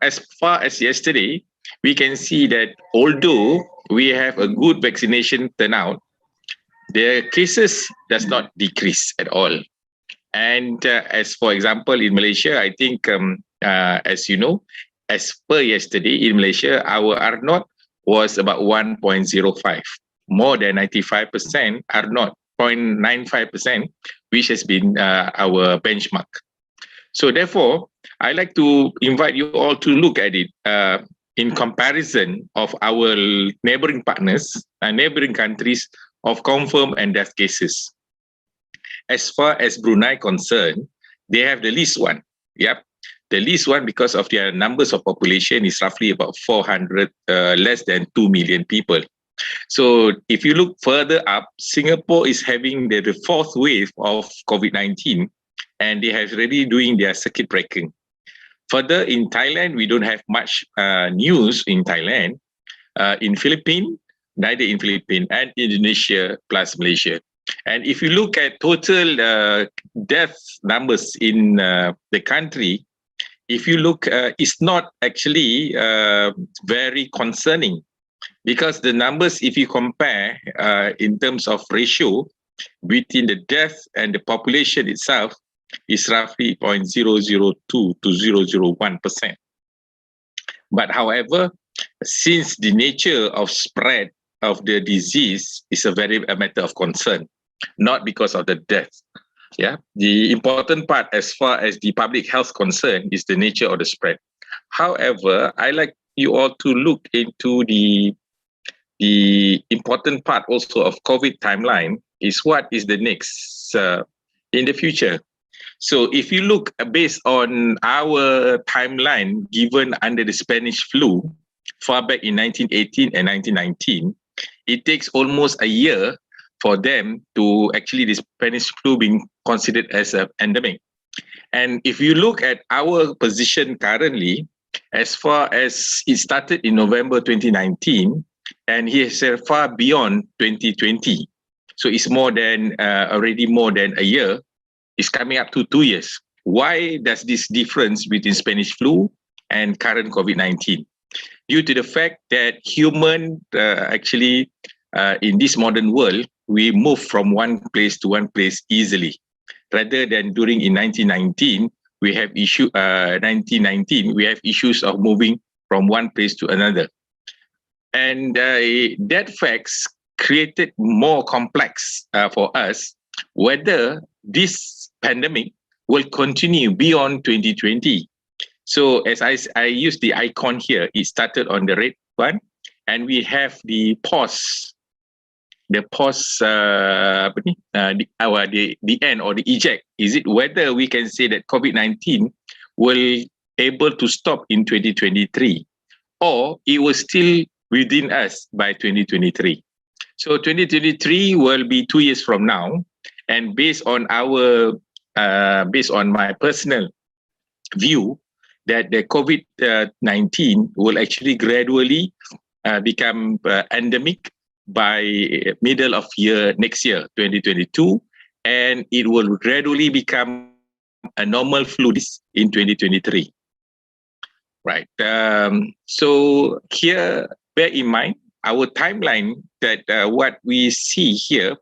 as far as yesterday, we can see that although we have a good vaccination turnout, the cases does not decrease at all. And as for example, in Malaysia, I think, as you know, as per yesterday in Malaysia, our R0 was about 1.05. More than 95% are not 0.95%, which has been our benchmark. So therefore, I like to invite you all to look at it in comparison of our neighboring partners and neighboring countries of confirmed and death cases. As far as Brunei concerned, they have the least one. Yep. The least one, because of their numbers of population, is roughly about 400, less than 2 million people. So if you look further up, Singapore is having the fourth wave of COVID-19, and they have already doing their circuit breaking. Further, in Thailand, we don't have much news in Thailand. In Philippines, neither in Philippines, and Indonesia plus Malaysia. And if you look at total death numbers in the country, if you look, it's not actually very concerning, because the numbers, if you compare in terms of ratio between the death and the population itself, is roughly 0.002 to 0.001%. But however, since the nature of spread of the disease is a matter of concern, not because of the death. Yeah, the important part as far as the public health concern is the nature of the spread. However, I like you all to look into the important part also of COVID timeline is what is the next in the future. So if you look based on our timeline given under the Spanish flu far back in 1918 and 1919, it takes almost a year for them to actually the Spanish flu being considered as an endemic. And if you look at our position currently, as far as it started in November 2019, and it's far beyond 2020. So it's more than already more than a year. It's coming up to 2 years. Why does this difference between Spanish flu and current COVID-19? Due to the fact that human actually in this modern world, we move from one place to one place easily, rather than during in 1919 we have issue 1919 we have issues of moving from one place to another, and that facts created more complex for us whether this pandemic will continue beyond 2020. So as I use the icon here, it started on the red one, and we have the pause. The pause, the end or the eject. Is it whether we can say that COVID-19 will able to stop in 2023, or it was still within us by 2023? So 2023 will be 2 years from now, and based on my personal view, that the COVID-19 will actually gradually become endemic by middle of next year, 2022, and it will gradually become a normal flu in 2023. Right. So here, bear in mind our timeline that what we see here,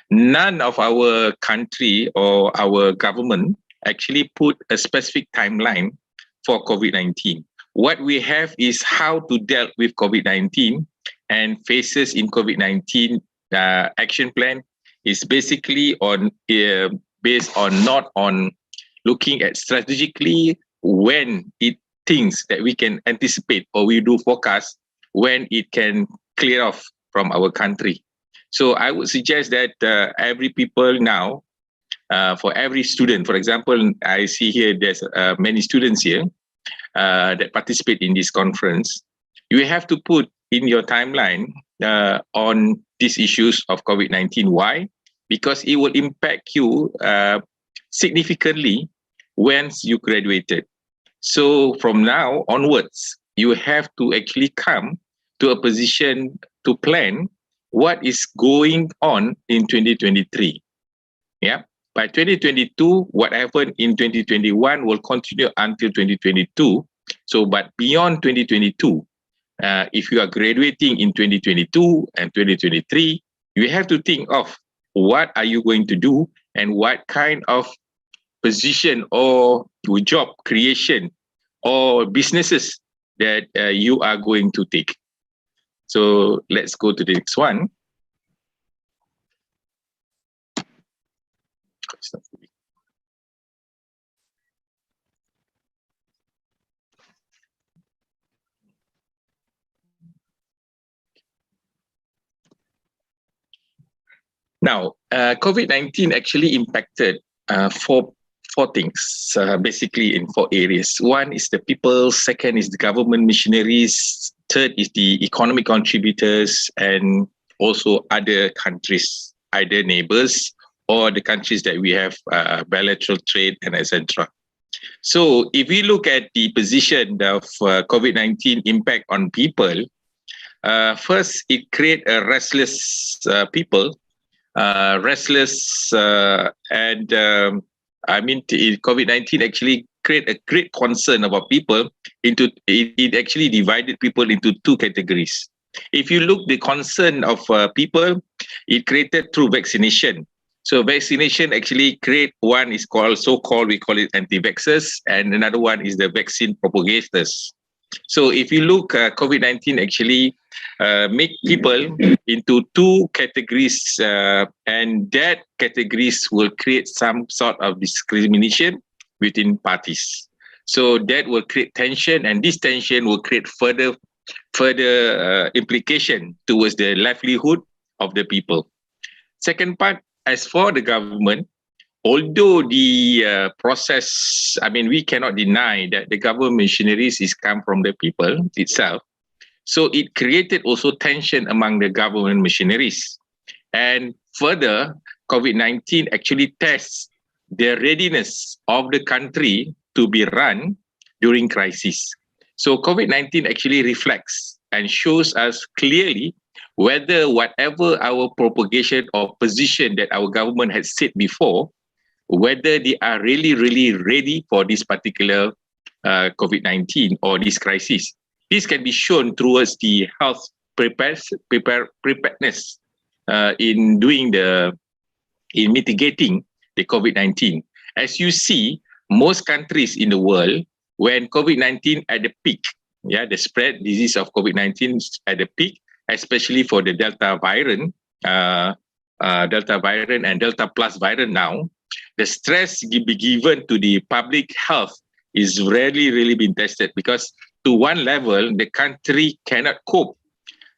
none of our country or our government actually put a specific timeline for COVID-19. What we have is how to deal with COVID-19, and phases in COVID-19 action plan is basically on based on not on looking at strategically when it thinks that we can anticipate or we do forecast when it can clear off from our country. So I would suggest that every people now, for every student, for example, I see here there's many students here that participate in this conference. You have to put in your timeline on these issues of COVID-19. Why? Because it will impact you significantly once you graduated. So from now onwards, you have to actually come to a position to plan what is going on in 2023. Yeah. By 2022, what happened in 2021 will continue until 2022. So, but beyond 2022, if you are graduating in 2022 and 2023, you have to think of what are you going to do and what kind of position or job creation or businesses that you are going to take. So let's go to the next one. Now, COVID-19 actually impacted four things, basically in 4 areas. One is the people, second is the government missionaries, third is the economic contributors, and also other countries, either neighbors or the countries that we have bilateral trade and etc. So if we look at the position of COVID-19 impact on people, first it create a restless people, restless and I mean COVID-19 actually create a great concern about people. It actually divided people into 2 categories. If you look the concern of people, it created through vaccination. So vaccination actually create, one is called so-called, we call it anti-vaxxers, and another one is the vaccine propagators. So if you look, COVID-19 actually make people into 2 categories, and that categories will create some sort of discrimination within parties. So that will create tension, and this tension will create further implication towards the livelihood of the people. Second part, as for the government, although the process, I mean, we cannot deny that the government missionaries is come from the people itself. So it created also tension among the government missionaries. And further, COVID-19 actually tests the readiness of the country to be run during crisis. So COVID-19 actually reflects and shows us clearly whether whatever our propagation or position that our government had said before, whether they are really ready for this particular COVID-19 or this crisis. This can be shown towards the health preparedness in mitigating the COVID-19. As you see, most countries in the world, when COVID-19 at the peak, the spread disease of COVID-19 at the peak, especially for the Delta variant and Delta plus variant now, the stress be given to the public health is really been tested, because to one level, the country cannot cope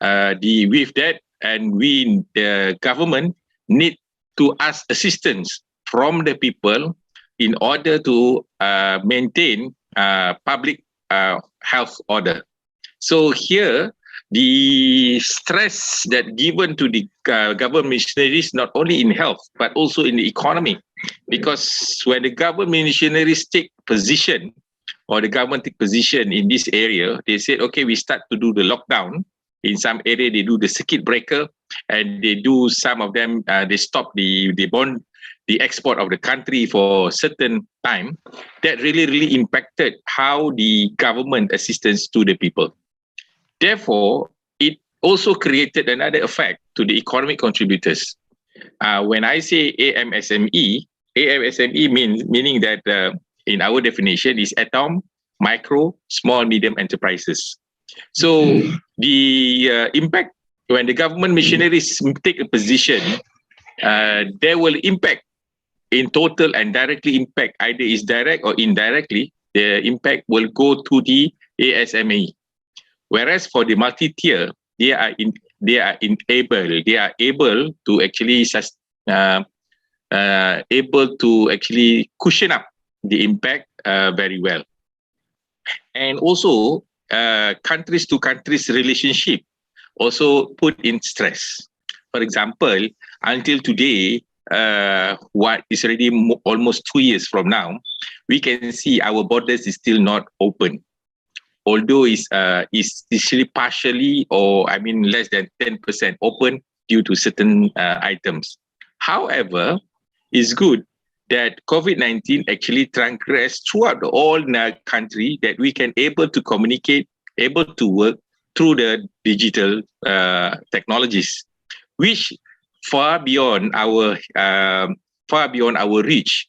with that, and we, the government, need to ask assistance from the people in order to maintain public health order. So here, the stress that given to the government missionaries, not only in health, but also in the economy, because when the government missionaries take position, or the government take position in this area, they said, okay, we start to do the lockdown. In some area, they do the circuit breaker, and they do, some of them, they stop the export of the country for certain time. That really impacted how the government assistance to the people. Therefore, it also created another effect to the economic contributors. When I say AMSME meaning that in our definition is atom, micro, small, medium enterprises. So the impact, when the government missionaries take a position, they will impact in total and directly impact, either is direct or indirectly, the impact will go to the ASME. Whereas for the multi-tier, they are able to actually cushion up the impact very well. And also, countries to countries relationship also put in stress. For example, until today, what is already almost 2 years from now, we can see our borders is still not open. Although is still partially, or I mean less than 10% open due to certain items. However, it's good that COVID-19 actually transgressed throughout the whole country, that we can able to communicate, able to work through the digital technologies, which far beyond our reach.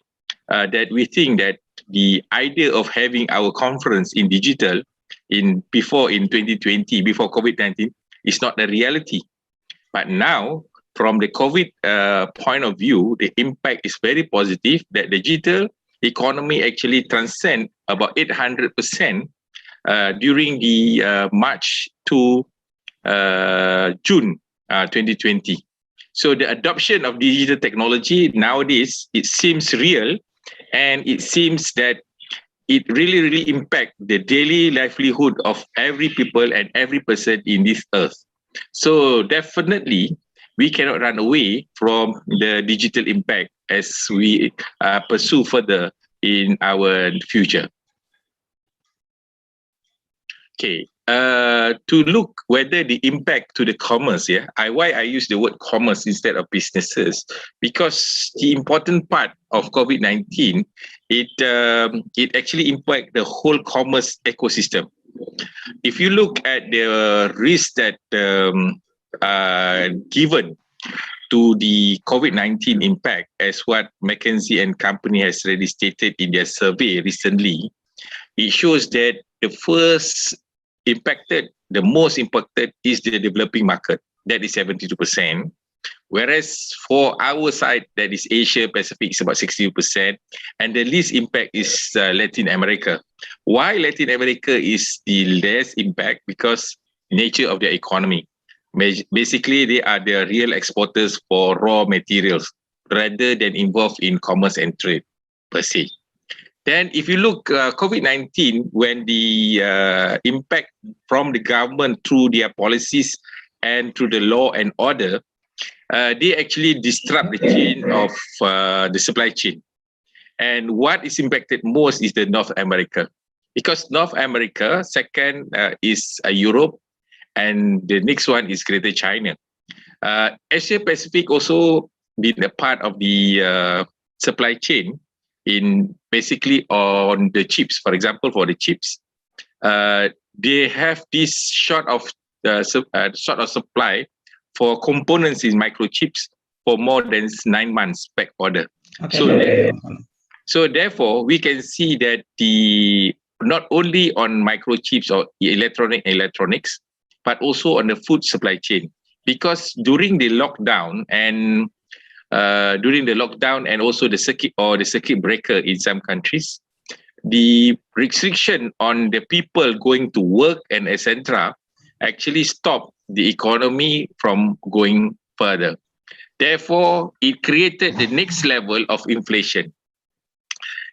That we think that the idea of having our conference in digital in 2020, before COVID-19, is not the reality. But now, from the COVID point of view, the impact is very positive, that the digital economy actually transcend about 800% during the March to June 2020. So the adoption of digital technology nowadays, it seems real, and it seems that it really impact the daily livelihood of every people and every person in this earth. So definitely, we cannot run away from the digital impact as we pursue further in our future. Okay, to look whether the impact to the commerce, why I use the word commerce instead of businesses, because the important part of COVID-19, it actually impact the whole commerce ecosystem. If you look at the risk that given to the COVID-19 impact, as what McKinsey and company has already stated in their survey recently, it shows that the most impacted is the developing market, that is 72%. Whereas for our side, that is Asia Pacific, is about 60%, and the least impact is Latin America. Why Latin America is the less impact? Because nature of their economy. Basically, they are the real exporters for raw materials rather than involved in commerce and trade per se. Then if you look COVID-19, when the impact from the government through their policies and through the law and order, they actually disrupt the chain of the supply chain. And what is impacted most is the North America. Because North America, second is Europe, and the next one is Greater China. Asia Pacific also been a part of the supply chain in basically on the chips. For example, for the chips, they have this short of supply for components in microchips for more than 9 months back order. Okay. So therefore, we can see that not only on microchips or electronics, but also on the food supply chain. Because during the lockdown and also the circuit breaker in some countries, the restriction on the people going to work and etc. actually stopped the economy from going further. Therefore, it created the next level of inflation.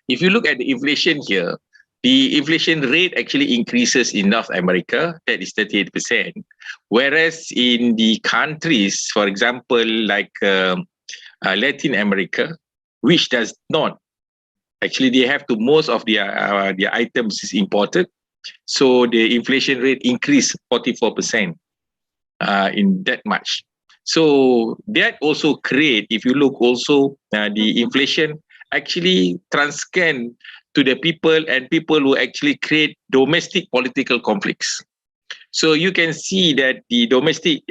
If you look at the inflation here, the inflation rate actually increases in North America, that is 38%. Whereas in the countries, for example, like Latin America, which does not, actually they have to, most of their items is imported. So the inflation rate increased 44% in that much. So that also create, if you look also, the inflation actually transcend to the people, and people who actually create domestic political conflicts. So you can see that the domestic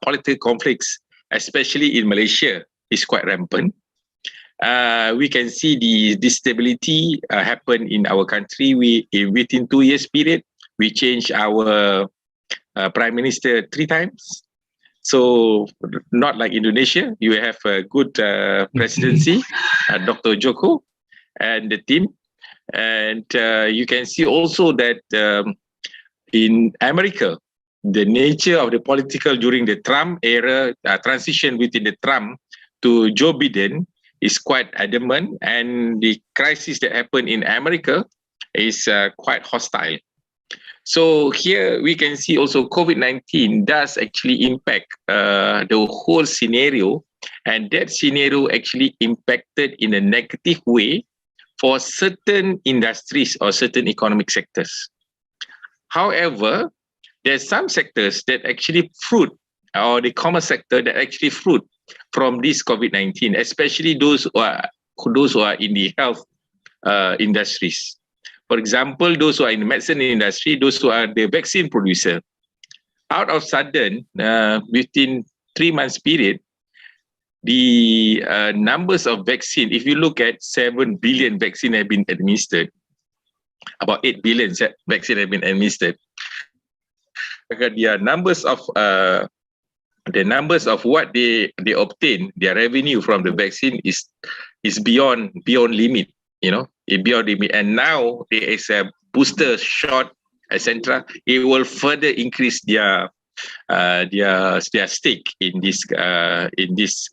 political conflicts, especially in Malaysia, is quite rampant. We can see the stability happen in our country. Within 2 years period, we changed our Prime Minister 3 times. So not like Indonesia, you have a good presidency, Dr. Joko and the team. And you can see also that in America, the nature of the political during the Trump era, transition within the Trump to Joe Biden is quite adamant, and the crisis that happened in America is quite hostile. So here we can see also COVID-19 does actually impact the whole scenario, and that scenario actually impacted in a negative way for certain industries or certain economic sectors. However, there's some sectors that actually fruit, or the commerce sector that actually fruit from this COVID-19, especially those who are those who are in the health industries. For example, those who are in the medicine industry, those who are the vaccine producer, out of sudden, within 3 months period, the numbers of vaccine, if you look at 7 billion vaccine have been administered, about 8 billion vaccine have been administered. The numbers of what they obtain, their revenue from the vaccine is beyond limit, beyond limit. And now there is a booster shot, etc. It will further increase their stake in this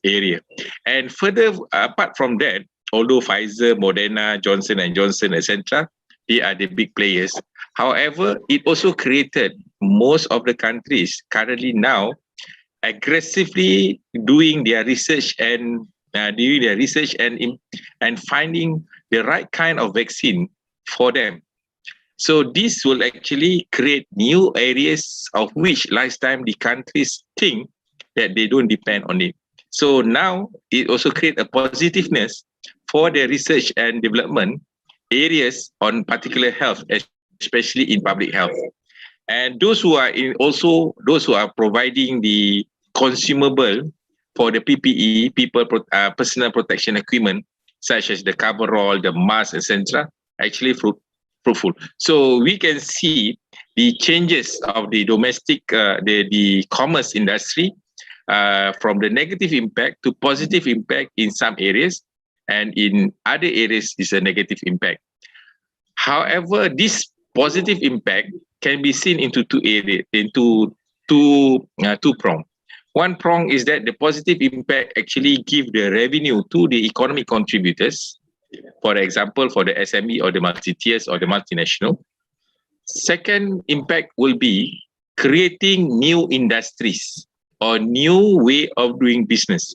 area. And further, apart from that, although Pfizer, Moderna, Johnson and Johnson, etc., they are the big players. However, it also created most of the countries currently now aggressively doing their research and finding the right kind of vaccine for them. So this will actually create new areas of which last time the countries think that they don't depend on it. So now it also creates a positiveness for the research and development areas on particular health, especially in public health. And those who are providing the consumable for the PPE, personal protection equipment, such as the coverall, the mask, etc., actually fruitful. So we can see the changes of the domestic, the commerce industry, from the negative impact to positive impact in some areas, and in other areas is a negative impact. However, this positive impact can be seen into two areas, two prongs. One prong is that the positive impact actually give the revenue to the economic contributors, for example, for the SME or the multi-tiers or the multinational. Second impact will be creating new industries or new way of doing business.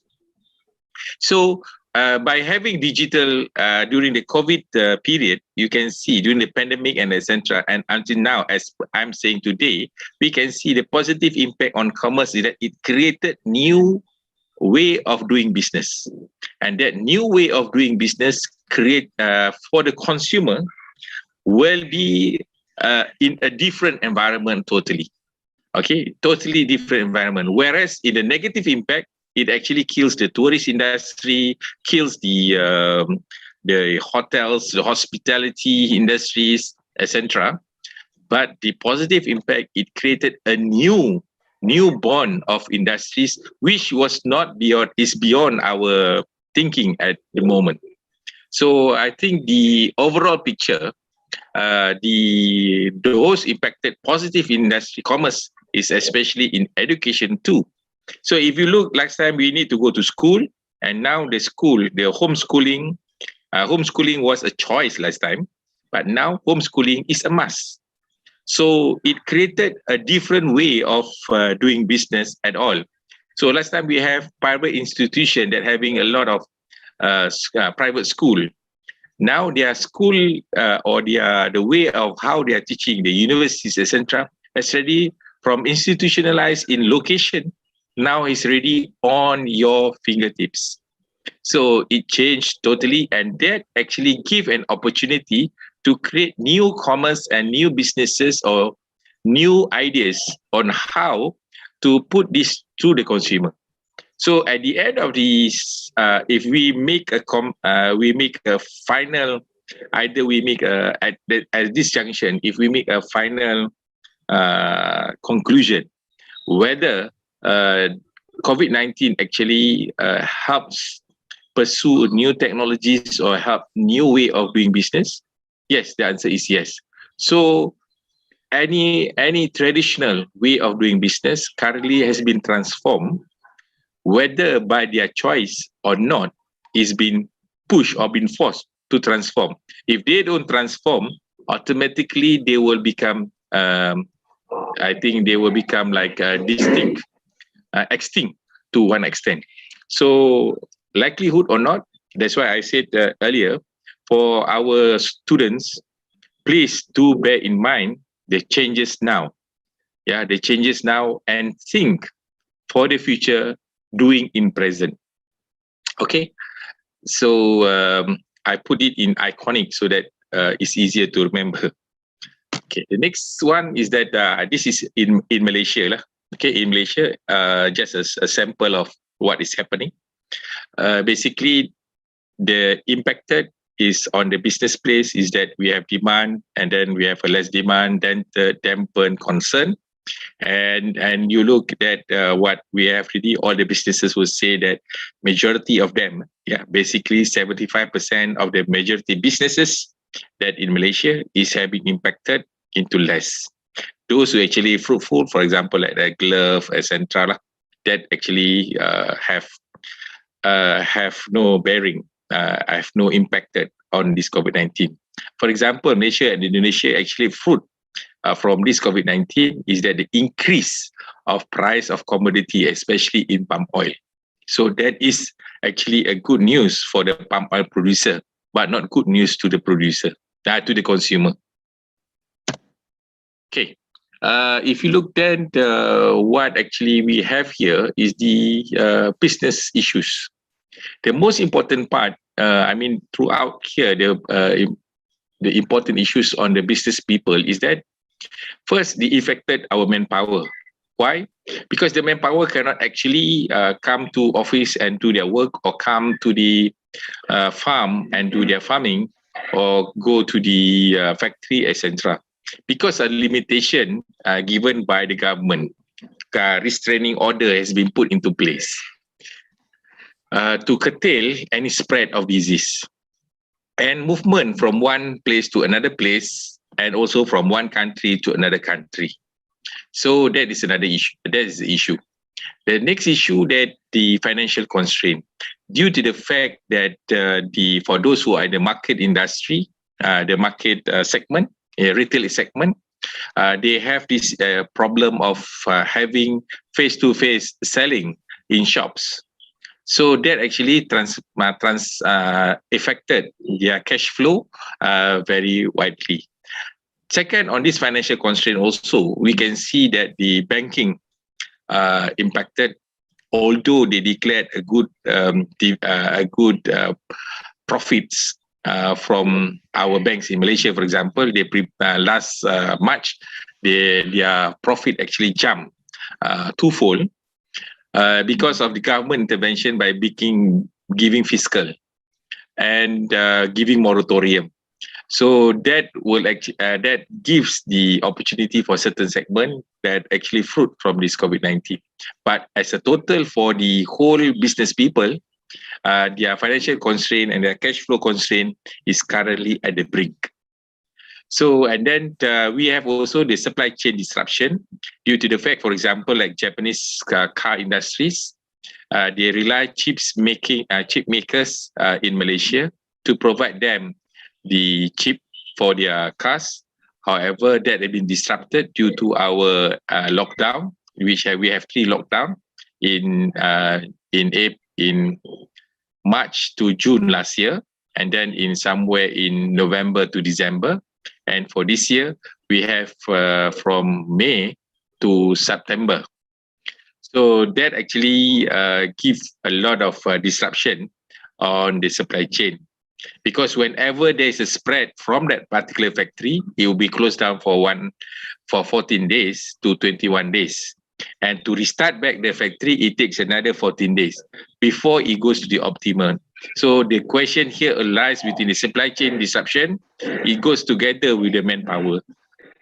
So by having digital during the COVID period, you can see during the pandemic and etc. And until now, as I'm saying today, we can see the positive impact on commerce is that it created new way of doing business. And that new way of doing business create for the consumer will be in a different environment totally. Okay, totally different environment. Whereas in the negative impact, it actually kills the tourist industry, kills the hotels, the hospitality industries, etc. But the positive impact, it created a new bond of industries, which was not beyond our thinking at the moment. So I think the overall picture, those impacted positive industry commerce is especially in education too. So if you look, last time we need to go to school, and now the homeschooling was a choice last time, but now homeschooling is a must. So it created a different way of doing business at all. So last time we have private institution that having a lot of private school. Now their school or the way of how they are teaching, the universities, etc., is already from institutionalized in location. Now it's already on your fingertips. So it changed totally, and that actually give an opportunity to create new commerce and new businesses or new ideas on how to put this to the consumer. So at the end of this, if we make a final, either we make at this junction, if we make a final conclusion, whether COVID-19 actually helps pursue new technologies or help new way of doing business, yes, the answer is yes. So any traditional way of doing business currently has been transformed, whether by their choice or not, is been pushed or been forced to transform. If they don't transform, automatically they will become, I think they will become like extinct to one extent. So likelihood or not, that's why I said earlier, for our students, please do bear in mind the changes now. Yeah, the changes now, and think for the future, doing in present. Okay. So I put it in iconic so that it's easier to remember. Okay, the next one is that this is in Malaysia lah. Okay, in Malaysia, just a sample of what is happening. Basically, the impacted is on the business place is that we have demand, and then we have a less demand, then the dampen concern. And you look at what we have really, all the businesses will say that majority of them, basically 75% of the majority businesses that in Malaysia is having impacted into less. Those who actually fruitful, for example, like the glove, etc., that actually have no bearing, have no impacted on this COVID-19. For example, Malaysia and Indonesia actually fruit from this COVID-19 is that the increase of price of commodity, especially in palm oil. So that is actually a good news for the palm oil producer, but not good news to the producer, to the consumer. Okay. If you look then, what actually we have here is the business issues. The most important part, throughout here, the important issues on the business people is that first, they affected our manpower. Why? Because the manpower cannot actually come to office and do their work, or come to the farm and do their farming, or go to the factory, etc. Because a limitation given by the government, restraining order has been put into place to curtail any spread of disease and movement from one place to another place, and also from one country to another country. So that is another issue. That is the issue. The next issue, that the financial constraint, due to the fact that for those who are in the market industry, the market segment, retail segment, they have this problem of having face-to-face selling in shops. So that actually affected their cash flow very widely. Second, on this financial constraint also, we can see that the banking impacted, although they declared a good profits from our banks in Malaysia, for example. They last March, their profit actually jumped twofold because of the government intervention by giving fiscal and giving moratorium. So that will actually that gives the opportunity for certain segment that actually fruit from this COVID-19. But as a total for the whole business people, their financial constraint and their cash flow constraint is currently at the brink. So, and then we have also the supply chain disruption due to the fact, for example, like Japanese car industries, they rely chip makers in Malaysia to provide them the chip for their cars. However, that has been disrupted due to our lockdown, which we have 3 lockdown in March to June last year, and then in somewhere in November to December. And for this year, we have from May to September. So that actually gives a lot of disruption on the supply chain. Because whenever there is a spread from that particular factory, it will be closed down for 14 days to 21 days. And to restart back the factory, it takes another 14 days before it goes to the optimum. So the question here lies between the supply chain disruption. It goes together with the manpower.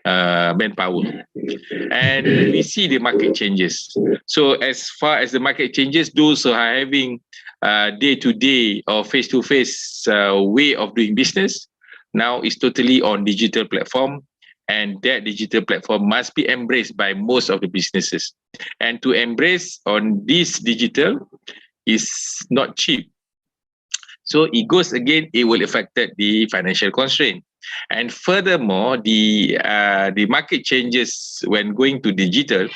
And we see the market changes. So as far as the market changes, those who are having day-to-day or face-to-face way of doing business now is totally on digital platform, and that digital platform must be embraced by most of the businesses. And to embrace on this digital is not cheap. So it goes again, it will affect the financial constraint. And furthermore, the market changes when going to digital,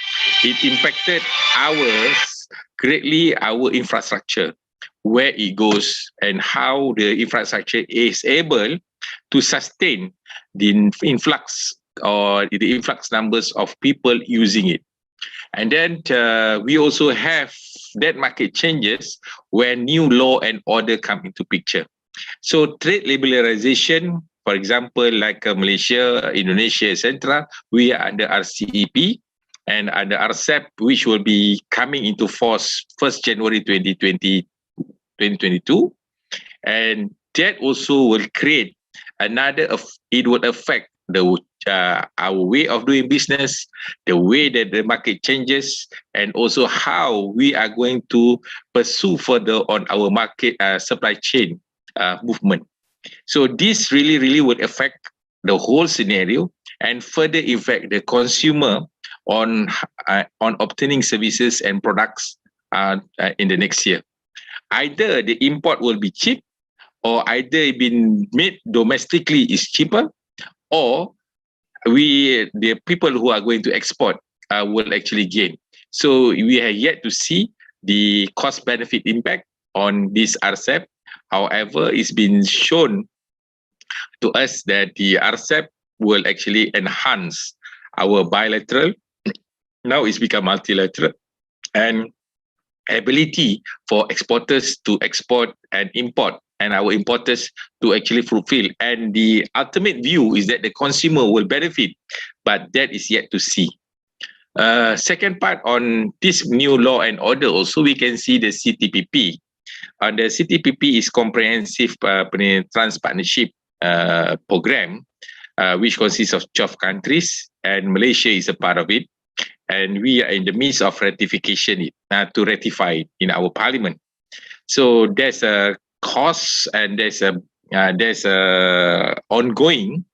it impacted greatly our infrastructure, where it goes and how the infrastructure is able to sustain the influx numbers of people using it. And then we also have that market changes when new law and order come into picture. So trade liberalization, for example, like Malaysia, Indonesia, etc., we are under RCEP and under RCEP, which will be coming into force 1st January 2022. And that also will create it will affect our way of doing business, the way that the market changes, and also how we are going to pursue further on our market supply chain movement. So this really would affect the whole scenario and further affect the consumer on obtaining services and products in the next year. Either the import will be cheap, or either been made domestically is cheaper, or the people who are going to export will actually gain. So we have yet to see the cost benefit impact on this RCEP. However, it's been shown to us that the RCEP will actually enhance our bilateral. Now it's become multilateral, and ability for exporters to export and import, and our importers to actually fulfill. And the ultimate view is that the consumer will benefit, but that is yet to see. Second part on this new law and order, also we can see the CTPP. The CTPP is Comprehensive Trans Partnership Program, which consists of 12 countries, and Malaysia is a part of it. And we are in the midst of ratification to ratify it in our parliament. So there's a cost, and there's a ongoing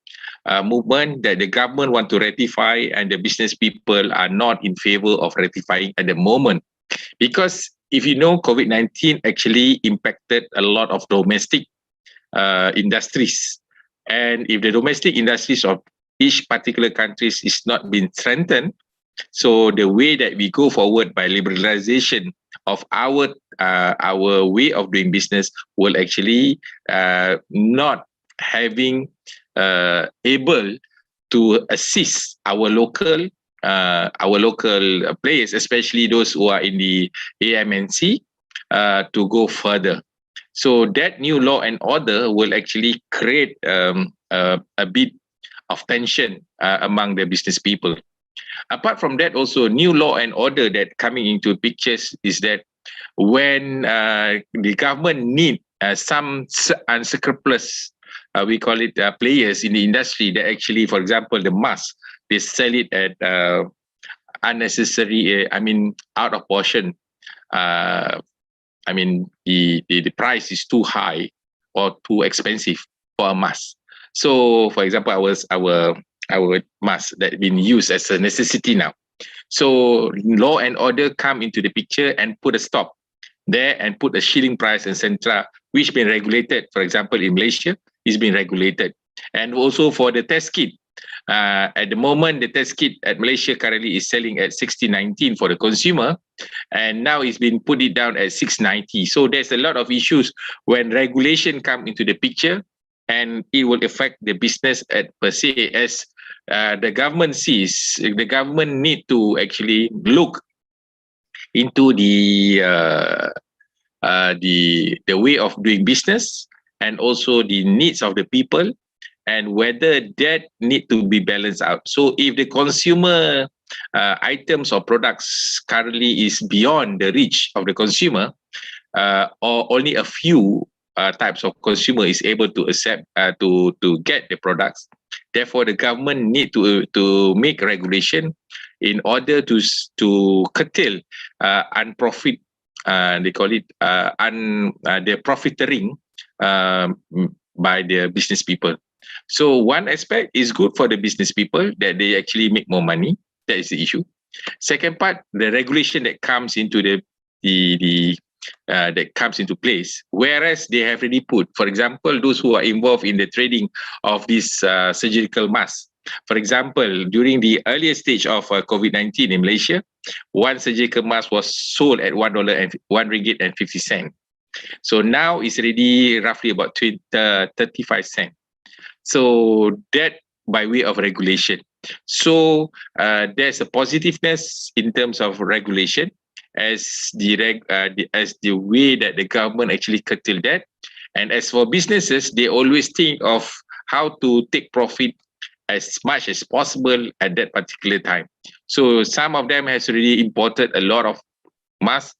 movement that the government want to ratify, and the business people are not in favor of ratifying at the moment, because if you know, COVID-19 actually impacted a lot of domestic industries, and if the domestic industries of each particular countries is not being strengthened, so the way that we go forward by liberalization of our way of doing business will actually not having able to assist our local players, especially those who are in the AMNC, to go further. So that new law and order will actually create a bit of tension among the business people. Apart from that, also new law and order that coming into pictures is that when the government need some unscrupulous, we call it players in the industry that actually, for example, the mask, they sell it at unnecessary, out of portion. The price is too high or too expensive for a mask. So, for example, our mask that been used as a necessity now. So law and order come into the picture and put a stop there and put a shilling price, etc., which been regulated. For example, in Malaysia, it's been regulated. And also for the test kit, at the moment, the test kit at Malaysia currently is selling at 16.19 for the consumer, and now it's been put it down at 6.90. So there's a lot of issues when regulation come into the picture, and it will affect the business per se, as the government sees. The government need to actually look into the way of doing business, and also the needs of the people, and whether that need to be balanced out. So if the consumer items or products currently is beyond the reach of the consumer, or only a few types of consumer is able to accept to get the products, therefore the government need to make regulation in order to curtail unprofit, they call it the profiteering by the business people. So one aspect is good for the business people, that they actually make more money. That is the issue. Second part, the regulation that comes into that comes into place, whereas they have already put, for example, those who are involved in the trading of this surgical mask. For example, during the earlier stage of COVID-19 in Malaysia, one surgical mask was sold at $1.50. So now it's already roughly about 35 cents. So that by way of regulation. So there's a positiveness in terms of regulation as as the way that the government actually curtail that. And as for businesses, they always think of how to take profit as much as possible at that particular time. So some of them has already imported a lot of masks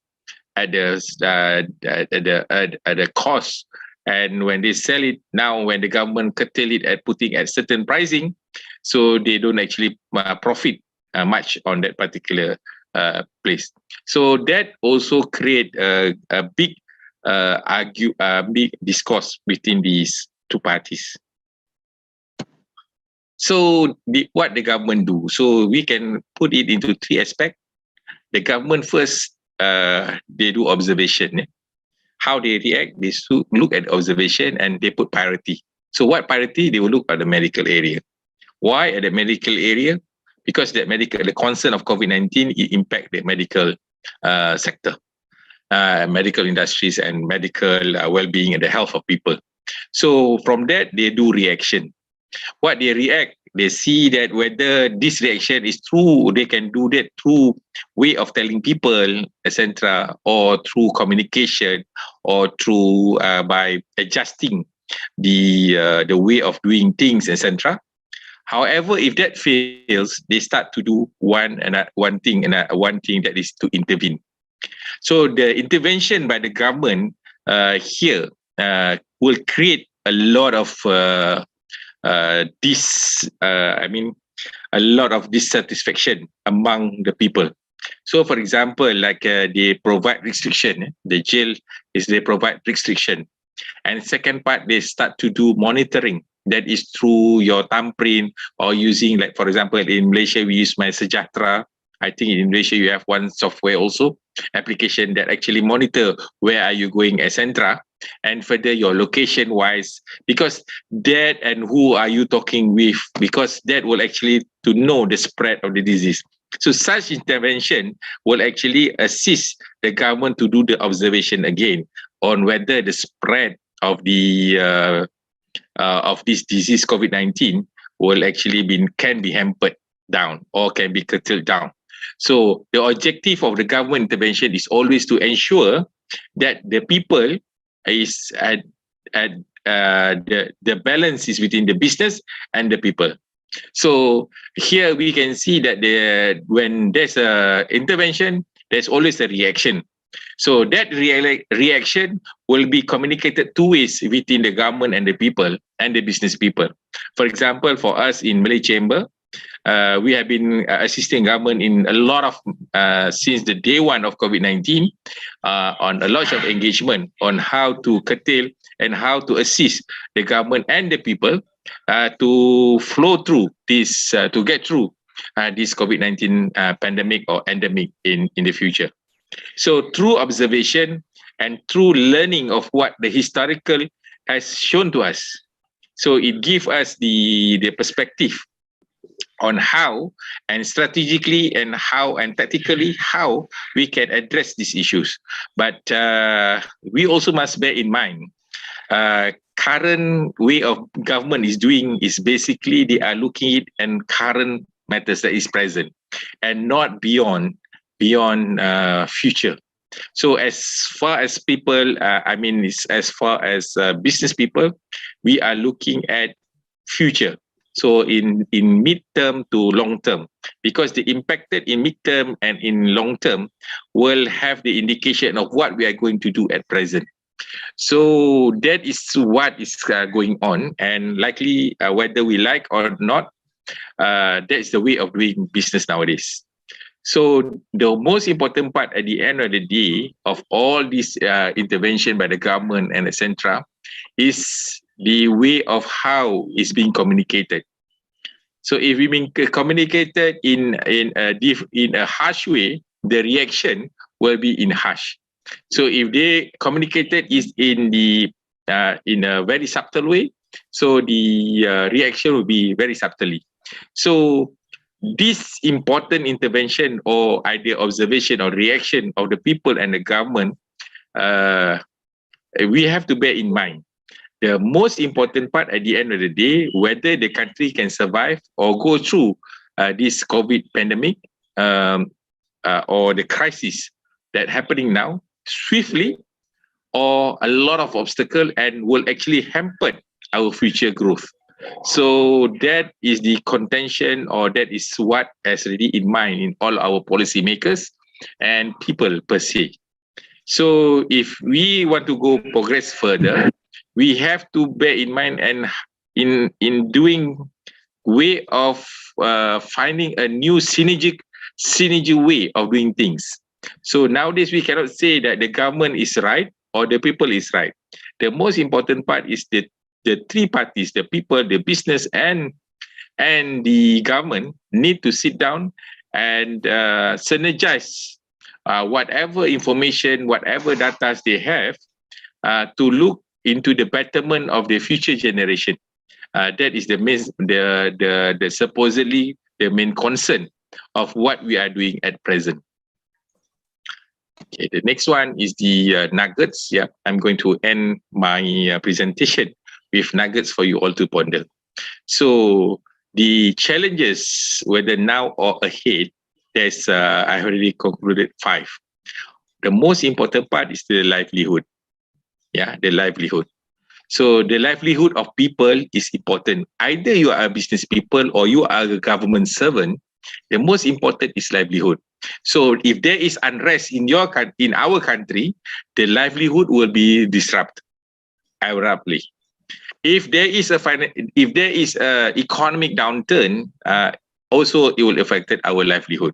at the cost, and when they sell it now, when the government curtail it at putting at certain pricing, so they don't actually profit much on that particular place. So that also create a big big discourse between these two parties. So what the government do? So we can put it into three aspects. The government first, they do observation. How they react, they look at observation and they put priority. So what priority? They will look at the medical area. Why at the medical area? Because the concern of COVID-19, it impact the medical sector, medical industries and medical well-being and the health of people. So from that, they do reaction. What they react, they see that whether this reaction is true, they can do that through way of telling people, etc., or through communication, or through by adjusting the way of doing things, etc. However, if that fails, they start to do one thing that is to intervene. So the intervention by the government here will create a lot of a lot of dissatisfaction among the people. So, for example, like they provide restriction. The jail is they provide restriction, and second part they start to do monitoring. That is through your thumbprint or using, like for example, in Malaysia we use My Sejahtera. I think in Indonesia you have one software also, application that actually monitor where are you going, etc. And further your location wise, because that and who are you talking with, because that will actually to know the spread of the disease. So such intervention will actually assist the government to do the observation again on whether the spread of the of this disease COVID-19 will actually can be hampered down or can be curtailed down. So the objective of the government intervention is always to ensure that the people is at the balance is between the business and the people. So here we can see that when there's a intervention, there's always a reaction. So that reaction will be communicated two ways within the government and the people and the business people. For example, for us in Malay Chamber, we have been assisting government in a lot of since the day one of COVID-19 on a lot of engagement on how to curtail and how to assist the government and the people to flow through this, to get through this COVID-19 pandemic or endemic in the future. So through observation and through learning of what the historical has shown to us, so it gives us the perspective on how and strategically and how and tactically how we can address these issues. But we also must bear in mind, current way of government is doing is basically they are looking at and current matters that is present and not beyond future. So as far as people, as far as business people, we are looking at future. So in mid-term to long-term, because the impacted in mid-term and in long-term will have the indication of what we are going to do at present. So that is what is going on, and likely whether we like or not, that's the way of doing business nowadays. So the most important part at the end of the day of all this intervention by the government and etc. is the way of how it's being communicated. So if we being communicated in a harsh way, the reaction will be in harsh. So if they communicated is in a very subtle way, so the reaction will be very subtly. So this important intervention or idea observation or reaction of the people and the government, we have to bear in mind. The most important part at the end of the day, whether the country can survive or go through this COVID pandemic or the crisis that happening now swiftly, or a lot of obstacle, and will actually hamper our future growth. So that is the contention, or that is what is really in mind in all our policymakers and people per se. So if we want to go progress further, we have to bear in mind, and in doing way of finding a new synergy way of doing things. So nowadays we cannot say that the government is right or the people is right. The most important part is the three parties, the people, the business, and the government need to sit down and synergize whatever information, whatever data they have, to look into the betterment of the future generation. That is the supposedly the main concern of what we are doing at present. Okay, the next one is the nuggets. Yeah, I'm going to end my presentation with nuggets for you all to ponder. So the challenges, whether now or ahead, there's I already concluded 5. The most important part is the livelihood. Yeah, the livelihood. So the livelihood of people is important. Either you are a business people or you are a government servant, the most important is livelihood. So if there is unrest in our country, the livelihood will be disrupted abruptly. If there is a economic downturn, also it will affect our livelihood.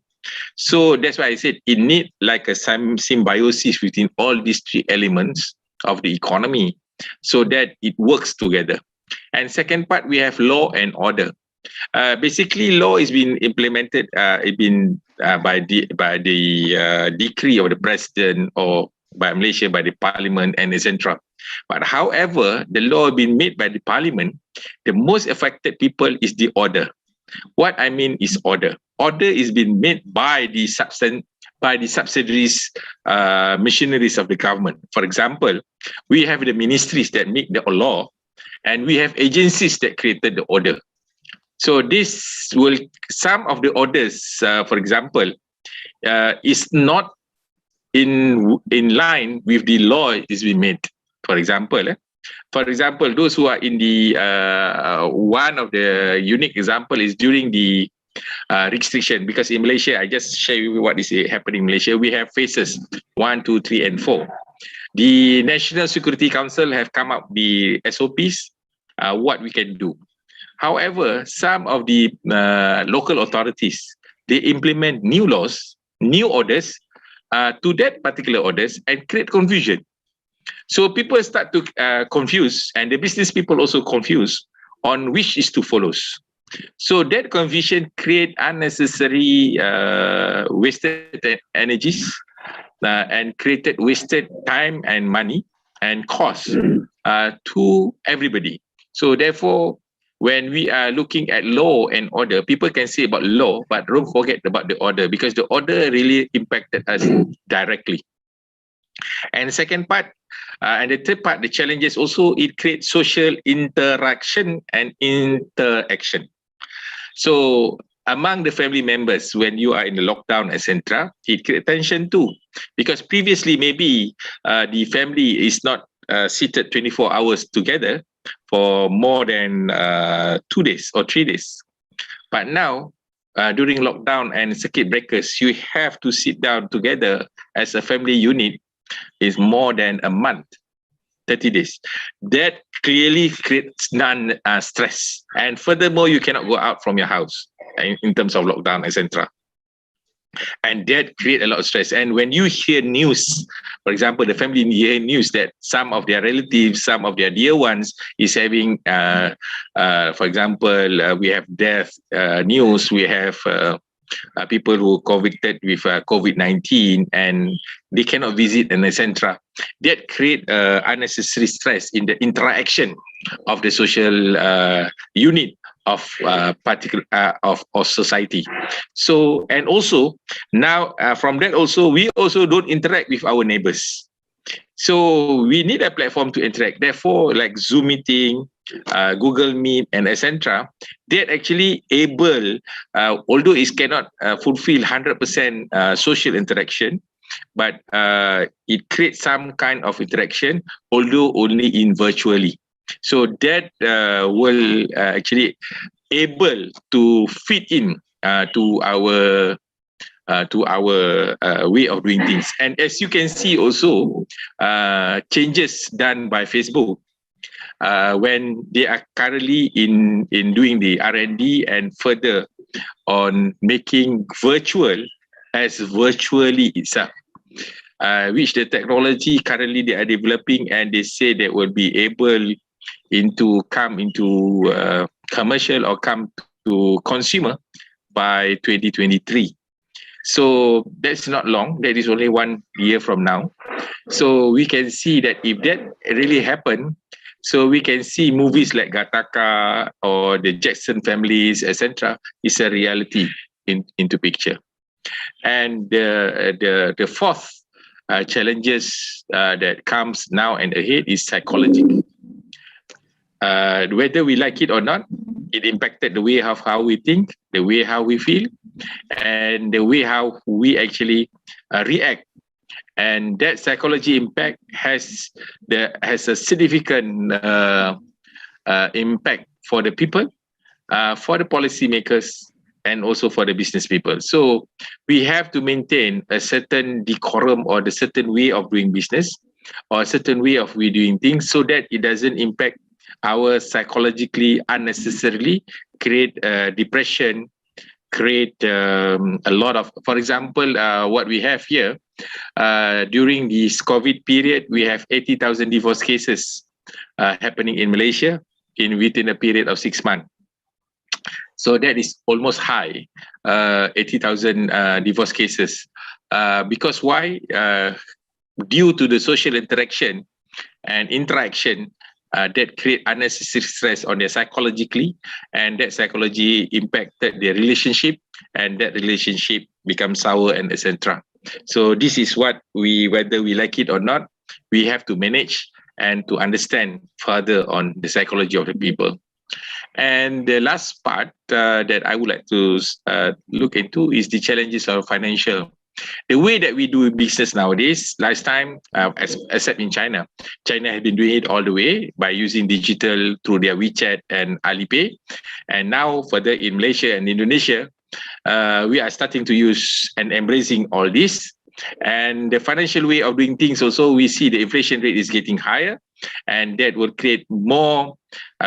So that's why I said it needs like a symbiosis between all these 3 elements of the economy, so that it works together. And second part, we have law and order. Basically, law is being implemented. By the decree of the president, or by Malaysia, by the parliament, and etc. But however, the law being made by the parliament, the most affected people is the order. What I mean is order. Order is being made by the subsidiaries, machineries of the government. For example, we have the ministries that make the law, and we have agencies that created the order. So some of the orders, for example, is not in line with the law is being made. For example, those who are in the one of the unique example is during the restriction, because in Malaysia, I just share you what is happening in Malaysia. We have phases 1, 2, 3, and 4. The National Security Council have come up the SOPs, what we can do. However, some of the local authorities, they implement new laws, new orders to that particular orders, and create confusion. So people start to confuse, and the business people also confuse on which is to follow. So that confusion create unnecessary wasted energies and created wasted time and money and cost to everybody. So therefore, when we are looking at law and order, people can say about law, but don't forget about the order, because the order really impacted us directly. And the second part, and the third part, the challenges also, it creates social interaction and interaction. So among the family members, when you are in the lockdown, etc., it creates tension too, because previously maybe the family is not seated 24 hours together for more than 2 days or 3 days. But now, during lockdown and circuit breakers, you have to sit down together as a family unit is more than a month, 30 days. That clearly creates stress. And furthermore, you cannot go out from your house in terms of lockdown, etc. And that creates a lot of stress. And when you hear news, for example, the family hear news that some of their relatives, some of their dear ones is having, for example, we have death news, we have people who are convicted with COVID-19 and they cannot visit, and etc. That create unnecessary stress in the interaction of the social unit of particular of society. So, and also now from that also, we also don't interact with our neighbors. So we need a platform to interact. Therefore, like Zoom meeting, Google Meet, and etc. That actually able, although it cannot fulfill 100% social interaction, but it creates some kind of interaction, although only in virtually. So that will actually able to fit in to our way of doing things. And as you can see also, changes done by Facebook when they are currently in doing the R&D and further on making virtual as virtually itself, which the technology currently they are developing, and they say they will be able come into commercial or come to consumer by 2023. So that's not long. That is only 1 year from now. So we can see that if that really happen, so we can see movies like Gattaca or the Jackson families, etc., is a reality into picture. And the fourth challenges that comes now and ahead is psychological. Whether we like it or not, it impacted the way of how we think, the way how we feel, and the way how we actually react. And that psychology impact has a significant impact for the people, for the policymakers, and also for the business people. So we have to maintain a certain decorum or the certain way of doing business or a certain way of we doing things, so that it doesn't impact our psychologically unnecessarily, create depression, create a lot of, for example, what we have here, during this COVID period, we have 80,000 divorce cases happening in Malaysia within a period of 6 months. So that is almost high, 80,000 divorce cases. Because why? Due to the social interaction and interaction that create unnecessary stress on their psychologically, and that psychology impacted their relationship, and that relationship becomes sour and etc. So this is what whether we like it or not, we have to manage and to understand further on the psychology of the people. And the last part that I would like to look into is the challenges of financial. The way that we do business nowadays, last time, except in China has been doing it all the way by using digital through their WeChat and Alipay. And now further in Malaysia and Indonesia, we are starting to use and embracing all this. And the financial way of doing things also, we see the inflation rate is getting higher, and that will create more.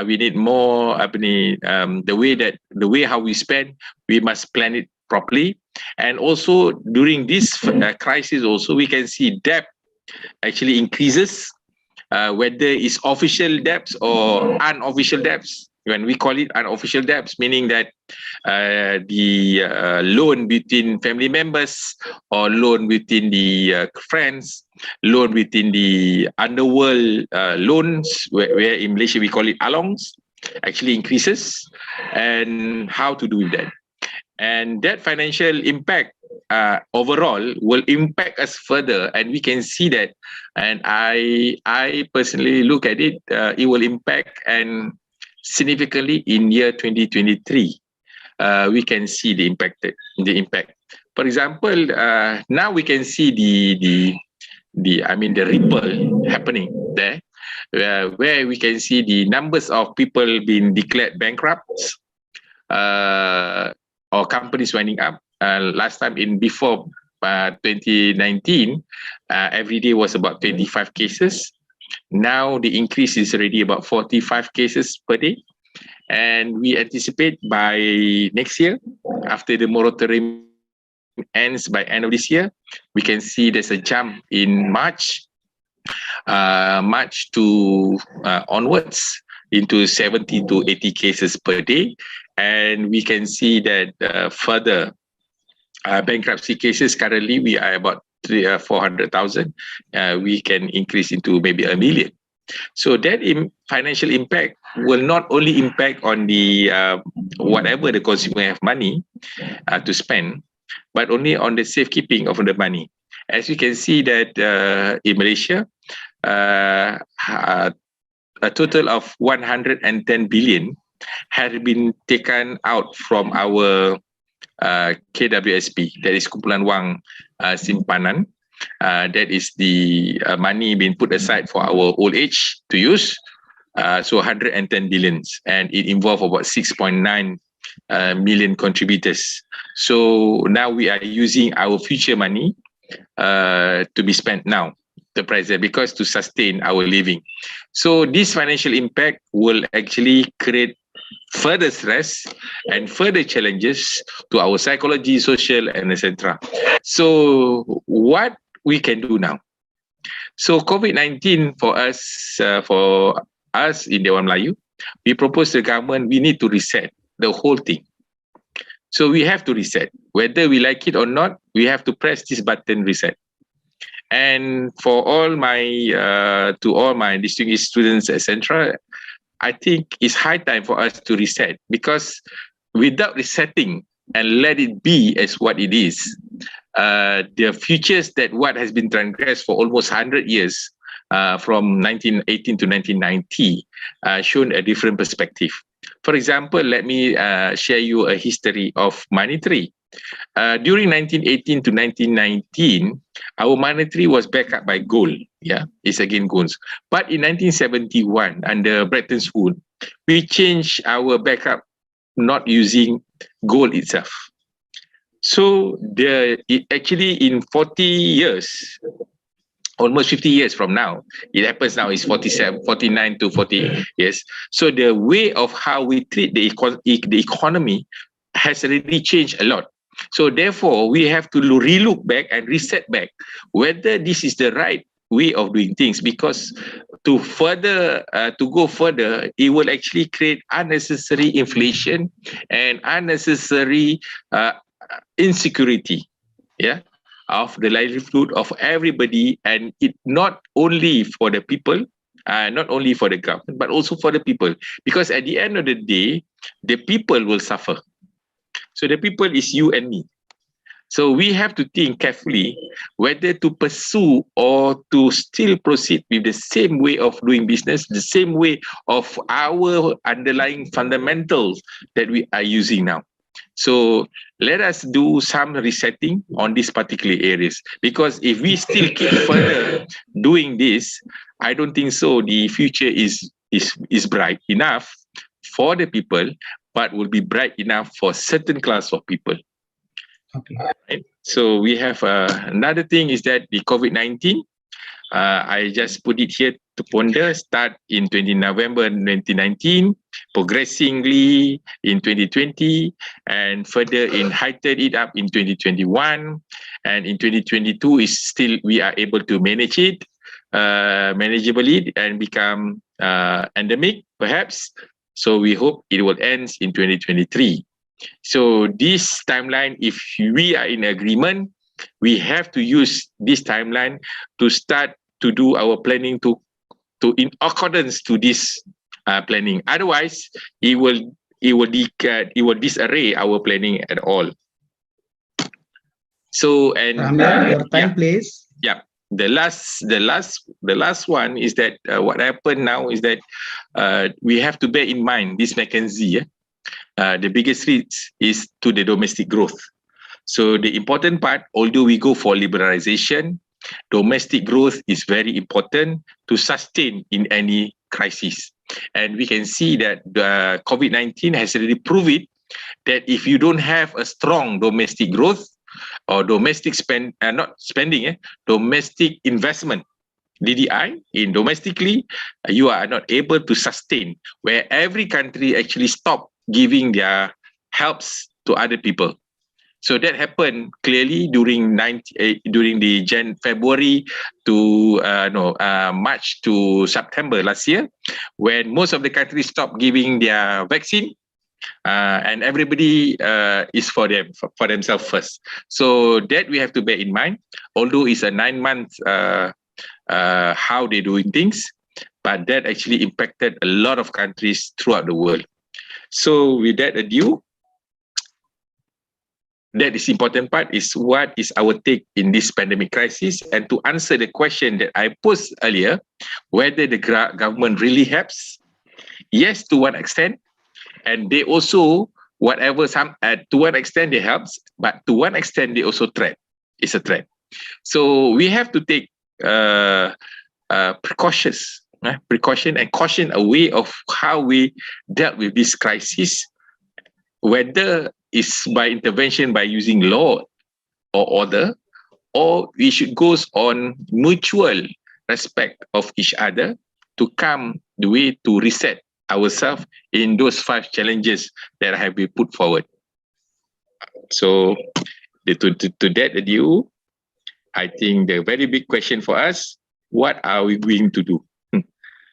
We need more. The way how we spend, we must plan it properly. And also during this crisis, also we can see debt actually increases, whether it's official debts or unofficial debts. When we call it unofficial debts, meaning that the loan between family members, or loan within the friends, loan within the underworld loans, where in Malaysia we call it alongs, actually increases. And how to do with that? And that financial impact overall will impact us further, and we can see that. And I personally look at it, it will impact and significantly in year 2023. We can see the impact. For example, now we can see the ripple happening there, where we can see the numbers of people being declared bankrupt, or companies winding up. Last time before 2019, every day was about 25 cases. Now the increase is already about 45 cases per day. And we anticipate by next year, after the moratorium ends by end of this year, we can see there's a jump in March to onwards into 70 to 80 cases per day. And we can see that further bankruptcy cases, currently we are about 400,000. We can increase into maybe 1 million. So that financial impact will not only impact on the whatever the consumer have money to spend, but only on the safekeeping of the money. As you can see that in Malaysia, a total of 110 billion had been taken out from our KWSP, that is kumpulan wang simpanan. That is the money being put aside for our old age to use. So 110 billions, and it involved about 6.9 million contributors. So now we are using our future money to be spent now, the present, because to sustain our living. So this financial impact will actually create further stress and further challenges to our psychology, social, and etc. So what we can do now? So COVID-19 for us in Dewan Melayu, we propose to the government, we need to reset the whole thing. So we have to reset. Whether we like it or not, we have to press this button, reset. And for all my, to all my distinguished students, etc., I think it's high time for us to reset, because without resetting and let it be as what it is, the futures that what has been transgressed for almost 100 years, from 1918 to 1990, shown a different perspective. For example, let me share you a history of monetary. During 1918 to 1919, our monetary was backed up by gold. Yeah, it's again gold. But in 1971, under Bretton Woods, we changed our backup not using gold itself. So actually in 40 years, almost 50 years from now, it happens now is 47, 49 to 40 years. So the way of how we treat the economy has already changed a lot. So therefore, we have to relook back and reset back whether this is the right way of doing things, because to go further, it will actually create unnecessary inflation and unnecessary insecurity, yeah, of the livelihood of everybody, and it not only for the people, not only for the government, but also for the people, because at the end of the day, the people will suffer. So the people is you and me. So we have to think carefully whether to pursue or to still proceed with the same way of doing business, the same way of our underlying fundamentals that we are using now. So let us do some resetting on these particular areas, because if we still keep further doing this, I don't think so the future is bright enough for the people, but will be bright enough for certain class of people. Okay. Right? So we have another thing is that the COVID-19, I just put it here to ponder, start in November 2019, progressively in 2020, and further heightened it up in 2021. And in 2022 is still, we are able to manage it, manageably, and become endemic, perhaps. So we hope it will end in 2023. So this timeline, if we are in agreement, we have to use this timeline to start to do our planning to in accordance to this planning. Otherwise, it will disarray our planning at all. So, and Ramya, your time, please. Yeah. The last one is that what happened now is that we have to bear in mind this McKinsey. The biggest risk is to the domestic growth. So the important part, although we go for liberalization, domestic growth is very important to sustain in any crisis. And we can see that the COVID-19 has already proved that if you don't have a strong domestic growth or domestic domestic investment, DDI, in domestically, you are not able to sustain, where every country actually stopped giving their helps to other people. So that happened clearly during the February to March to September last year, when most of the countries stopped giving their vaccine, and everybody is for themselves first. So that we have to bear in mind. Although it's a 9 months how they're doing things, but that actually impacted a lot of countries throughout the world. So with that adieu, that is important part is what is our take in this pandemic crisis, and to answer the question that I posed earlier, whether the government really helps. Yes, to one extent, and they also to one extent they helps, but to one extent they also threat. It's a threat. So we have to take precaution and caution a way of how we dealt with this crisis, whether it's by intervention by using law or order, or we should go on mutual respect of each other to come the way to reset ourselves in those 5 challenges that have been put forward. So to that view, I think the very big question for us, what are we going to do?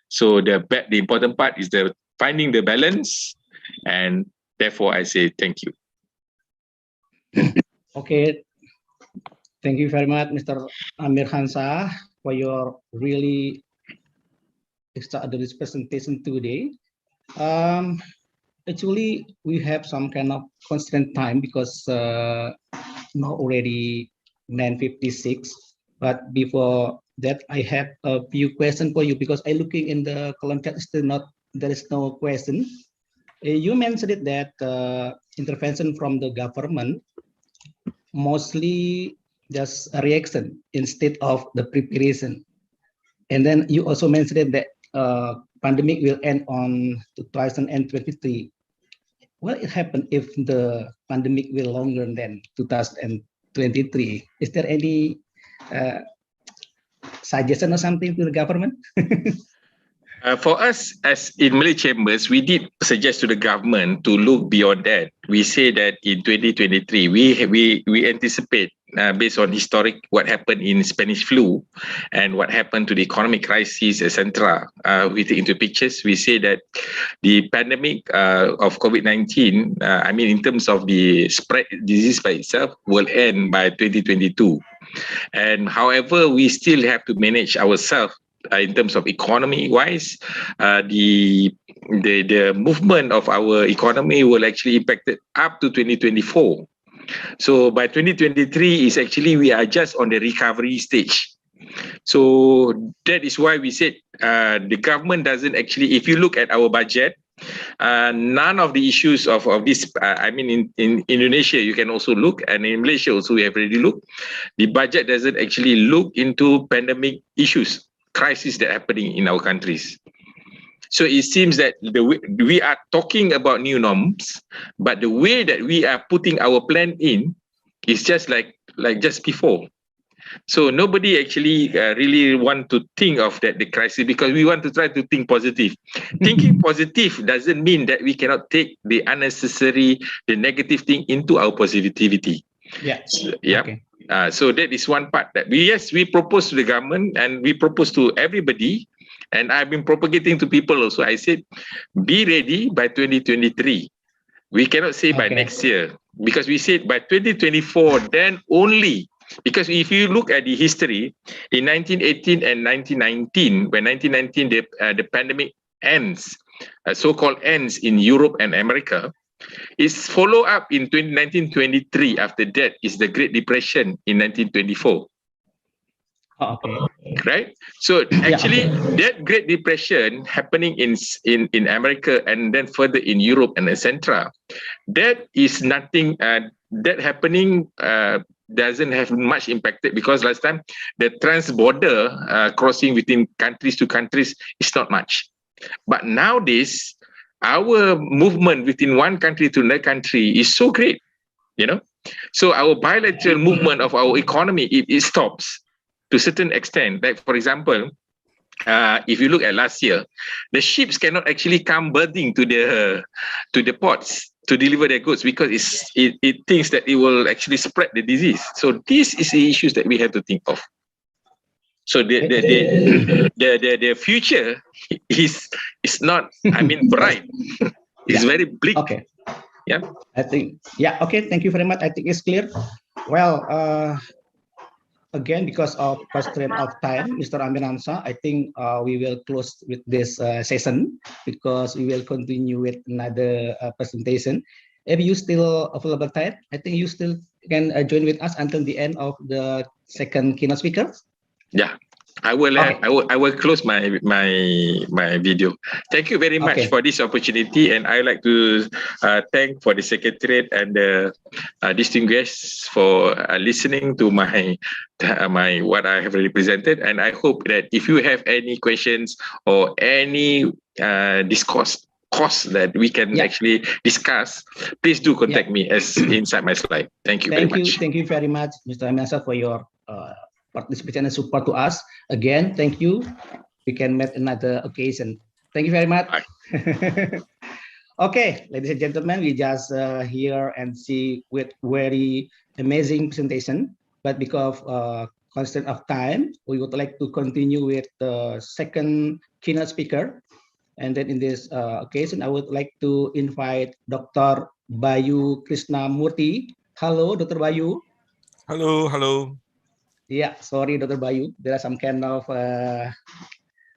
So the important part is the finding the balance, and therefore I say thank you. Okay, thank you very much, Mr. Amir Hansah, for your really extraordinary presentation today. Actually, we have some kind of constraint time because now already 9:56. But before that, I have a few questions for you because I looking in the calendar, still not, there is no question. You mentioned that intervention from the government mostly just a reaction instead of the preparation. And then you also mentioned that pandemic will end on 2023. What will happen if the pandemic will longer than 2023? Is there any suggestion or something to the government? For us, as in Malay Chambers, we did suggest to the government to look beyond that. We say that in 2023, we anticipate, based on historic what happened in Spanish flu and what happened to the economic crisis, etc. We take into pictures. We say that the pandemic of COVID-19, I mean, in terms of the spread disease by itself, will end by 2022. And however, we still have to manage ourselves. In terms of economy-wise, the movement of our economy will actually impact it up to 2024. So by 2023 is actually we are just on the recovery stage. So that is why we said the government doesn't actually, if you look at our budget, none of the issues of this, I mean in Indonesia you can also look, and in Malaysia also we have already looked, the budget doesn't actually look into pandemic issues, crisis that are happening in our countries. So it seems that we are talking about new norms, but the way that we are putting our plan in is just like just before. So nobody actually really want to think of the crisis, because we want to try to think positive. Thinking positive doesn't mean that we cannot take the unnecessary, the negative thing into our positivity. Yes. Yeah. Okay. So that is one part that we propose to the government, and we propose to everybody, and I've been propagating to people also. I said, be ready by 2023. We cannot say by next year, because we said by 2024, then only, because if you look at the history in 1918 and 1919, when 1919 the pandemic ends, so-called ends in Europe and America, is follow up in 1923. After that is the Great Depression in 1924. Okay. Right. So actually, that Great Depression happening in America and then further in Europe and etc. That is nothing. That happening doesn't have much impact, because last time the trans-border crossing between countries to countries is not much. But nowadays, our movement within one country to another country is so great, you know. So our bilateral movement of our economy, it stops to a certain extent. Like for example, if you look at last year, the ships cannot actually come berthing to the ports to deliver their goods, because it thinks that it will actually spread the disease. So this is the issues that we have to think of. So the future is not, I mean, bright. It's very bleak. Okay. Yeah. I think, okay. Thank you very much. I think it's clear. Well, again, because of constraint of time, Mr. Amir Hansah, I think we will close with this session, because we will continue with another presentation. If you still available time, I think you still can join with us until the end of the second keynote speaker? Yeah, I will. Okay. I will close my video. Thank you very much Okay. for this opportunity, and I would like to thank for the secretariat and the distinguished for listening to my what I have represented. And I hope that if you have any questions or any discourse that we can actually discuss, please do contact me as inside my slide. Thank you very much. Thank you very much, Mr. Amasa, for your participation and support to us. Again, thank you. We can meet another occasion. Thank you very much. Okay, ladies and gentlemen, we just hear and see with very amazing presentation. But because of constraint of time, we would like to continue with the second keynote speaker. And then in this occasion, I would like to invite Dr. Bayu Krishnamurti. Hello, Dr. Bayu. Hello, hello. Yeah, sorry, Dr. Bayu. There are some kind of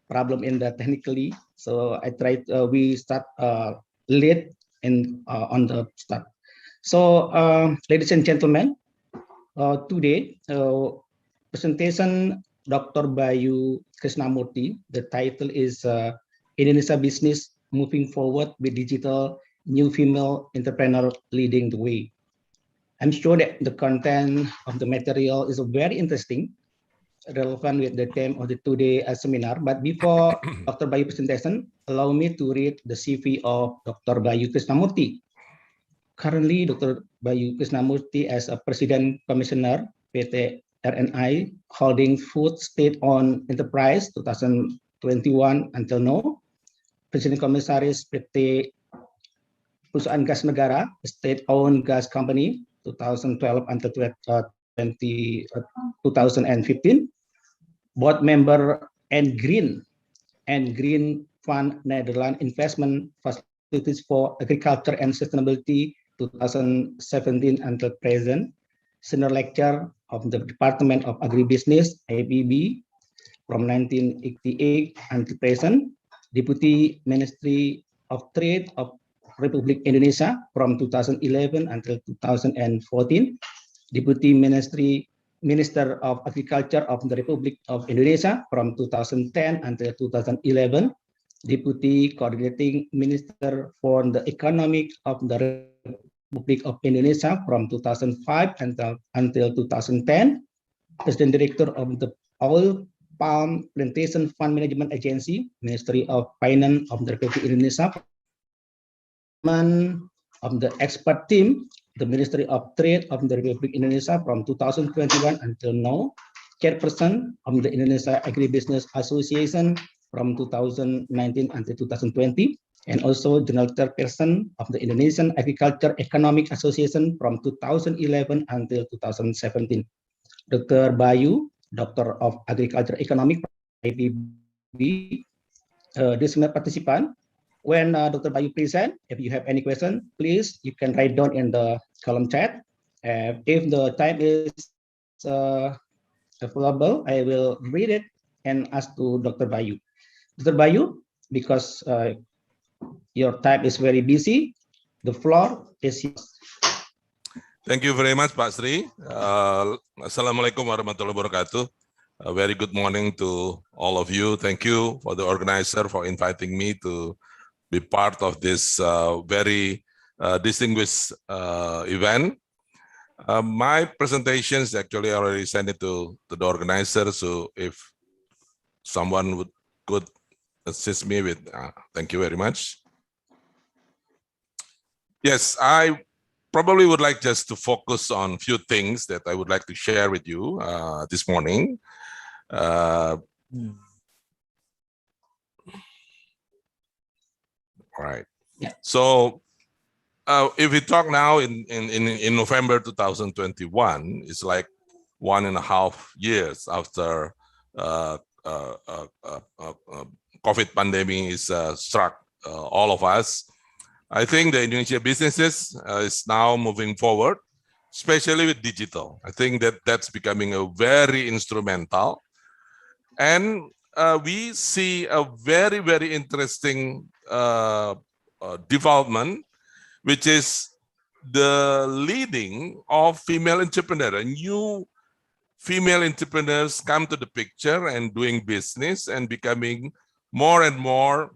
problem in the technically. So I tried, we start late on the start. So ladies and gentlemen, today presentation Dr. Bayu Krishnamurti. The title is Indonesia Business Moving Forward with Digital, New Female Entrepreneur Leading the Way. I'm sure that the content of the material is very interesting, relevant with the theme of the today seminar. But before Dr. Bayu presentation, allow me to read the CV of Dr. Bayu Krishnamurti. Currently, Dr. Bayu Krishnamurti as a President Commissioner PT RNI Holding Food State-Owned Enterprise 2021 until now, President Komisaris PT Perusahaan Gas Negara State-Owned Gas Company 2012 until 2015, board member and Green Fund Netherlands Investment Facilities for Agriculture and Sustainability 2017 until present, senior lecturer of the Department of Agribusiness ABB from 1988 until present, Deputy Ministry of Trade of Republic Indonesia from 2011 until 2014, Deputy Minister of Agriculture of the Republic of Indonesia from 2010 until 2011, Deputy Coordinating Minister for the Economic of the Republic of Indonesia from 2005 until 2010, President Director of the Oil Palm Plantation Fund Management Agency, Ministry of Finance of the Republic of Indonesia, of the expert team, the Ministry of Trade of the Republic of Indonesia from 2021 until now, chairperson of the Indonesia Agribusiness Association from 2019 until 2020, and also general chairperson of the Indonesian Agriculture Economic Association from 2011 until 2017. Dr. Bayu, Doctor of Agriculture Economic, IPB, distinguished participant. When Dr. Bayu present, if you have any question, please, you can write down in the column chat. If the time is available, I will read it and ask to Dr. Bayu. Dr. Bayu, because your time is very busy, the floor is yours. Thank you very much, Pak Sri. Assalamualaikum warahmatullahi wabarakatuh. A very good morning to all of you. Thank you for the organizer for inviting me to be part of this very distinguished event. My presentations actually already sent it to the organizer, so if someone could assist me with, thank you very much. Yes, I probably would like just to focus on a few things that I would like to share with you this morning. All right. Yeah. So if we talk now in November 2021, it's like 1.5 years after COVID pandemic is struck all of us. I think the Indonesia businesses is now moving forward, especially with digital. I think that that's becoming a very instrumental. And we see a very, very interesting development, which is the leading of female entrepreneurs. A new female entrepreneurs come to the picture and doing business and becoming more and more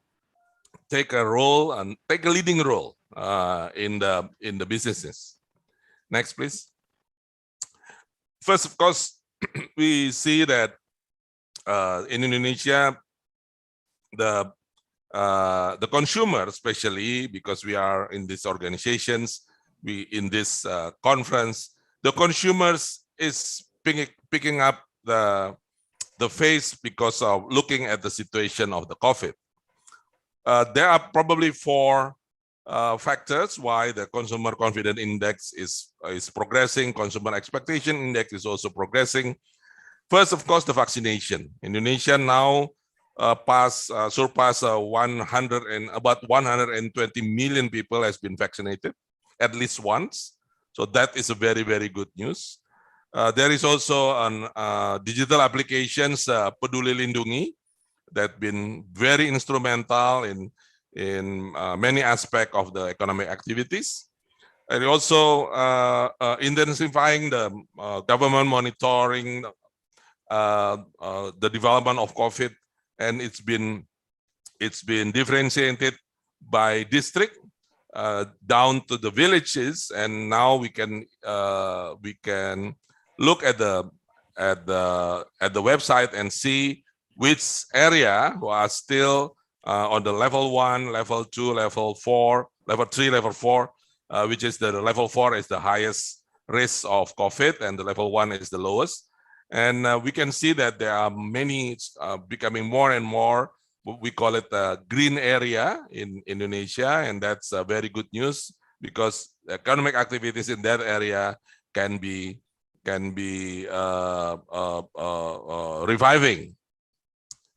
take a role and take a leading role in the businesses. Next, please. First, of course, we see that in Indonesia, the consumer, especially because we are in these organizations, we in this conference, the consumers is picking up the face because of looking at the situation of the COVID. There are probably four factors why the consumer confidence index is progressing. Consumer expectation index is also progressing. First, of course, the vaccination. Indonesia now surpass about 120 million people has been vaccinated at least once. So that is a very, very good news. There is also an digital applications, Peduli Lindungi, that been very instrumental in many aspects of the economic activities. And also intensifying the government monitoring the development of COVID, and it's been differentiated by district down to the villages, and now we can look at the website and see which area who are still on the level 1, level 2, level 4, level 3, level 4, which is the level 4 is the highest risk of COVID, and the level 1 is the lowest. And we can see that there are many becoming more and more, we call it a green area in Indonesia, and that's very good news because economic activities in that area can be reviving.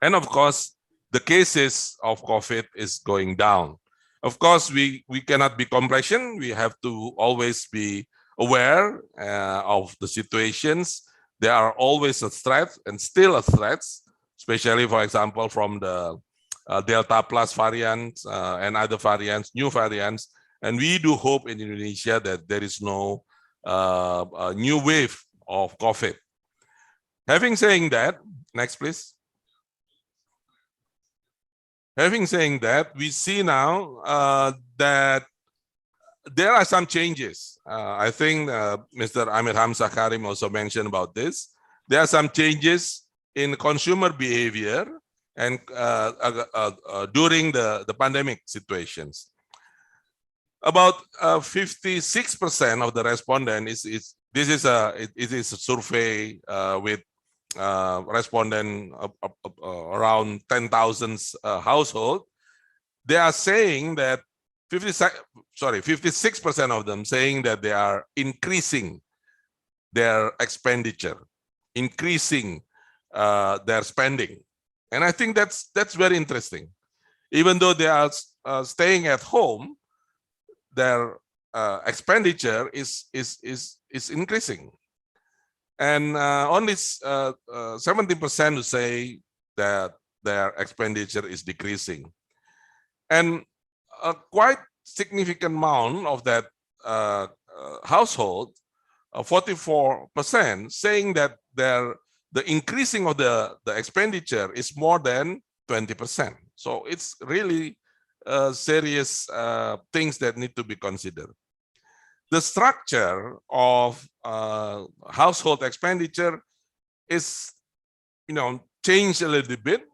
And of course, the cases of COVID is going down. Of course, we cannot be complacent. We have to always be aware of the situations. There are always a threat and still a threat, especially, for example, from the Delta Plus variants and other variants, new variants. And we do hope in Indonesia that there is no new wave of COVID. Having saying that, next please. Having saying that, we see now that there are some changes. I think Mr. Amir Hamzah Karim also mentioned about this. There are some changes in consumer behavior and during the pandemic situations. About 56% of the respondents this is a survey with respondent around 10,000 household. They are saying that 56% of them saying that they are increasing their expenditure, increasing their spending, and I think that's very interesting. Even though they are staying at home, their expenditure is increasing, and only 70% who say that their expenditure is decreasing, and a quite significant amount of that household, 44%, saying that the increasing of the expenditure is more than 20%. So it's really serious things that need to be considered. The structure of household expenditure is, changed a little bit.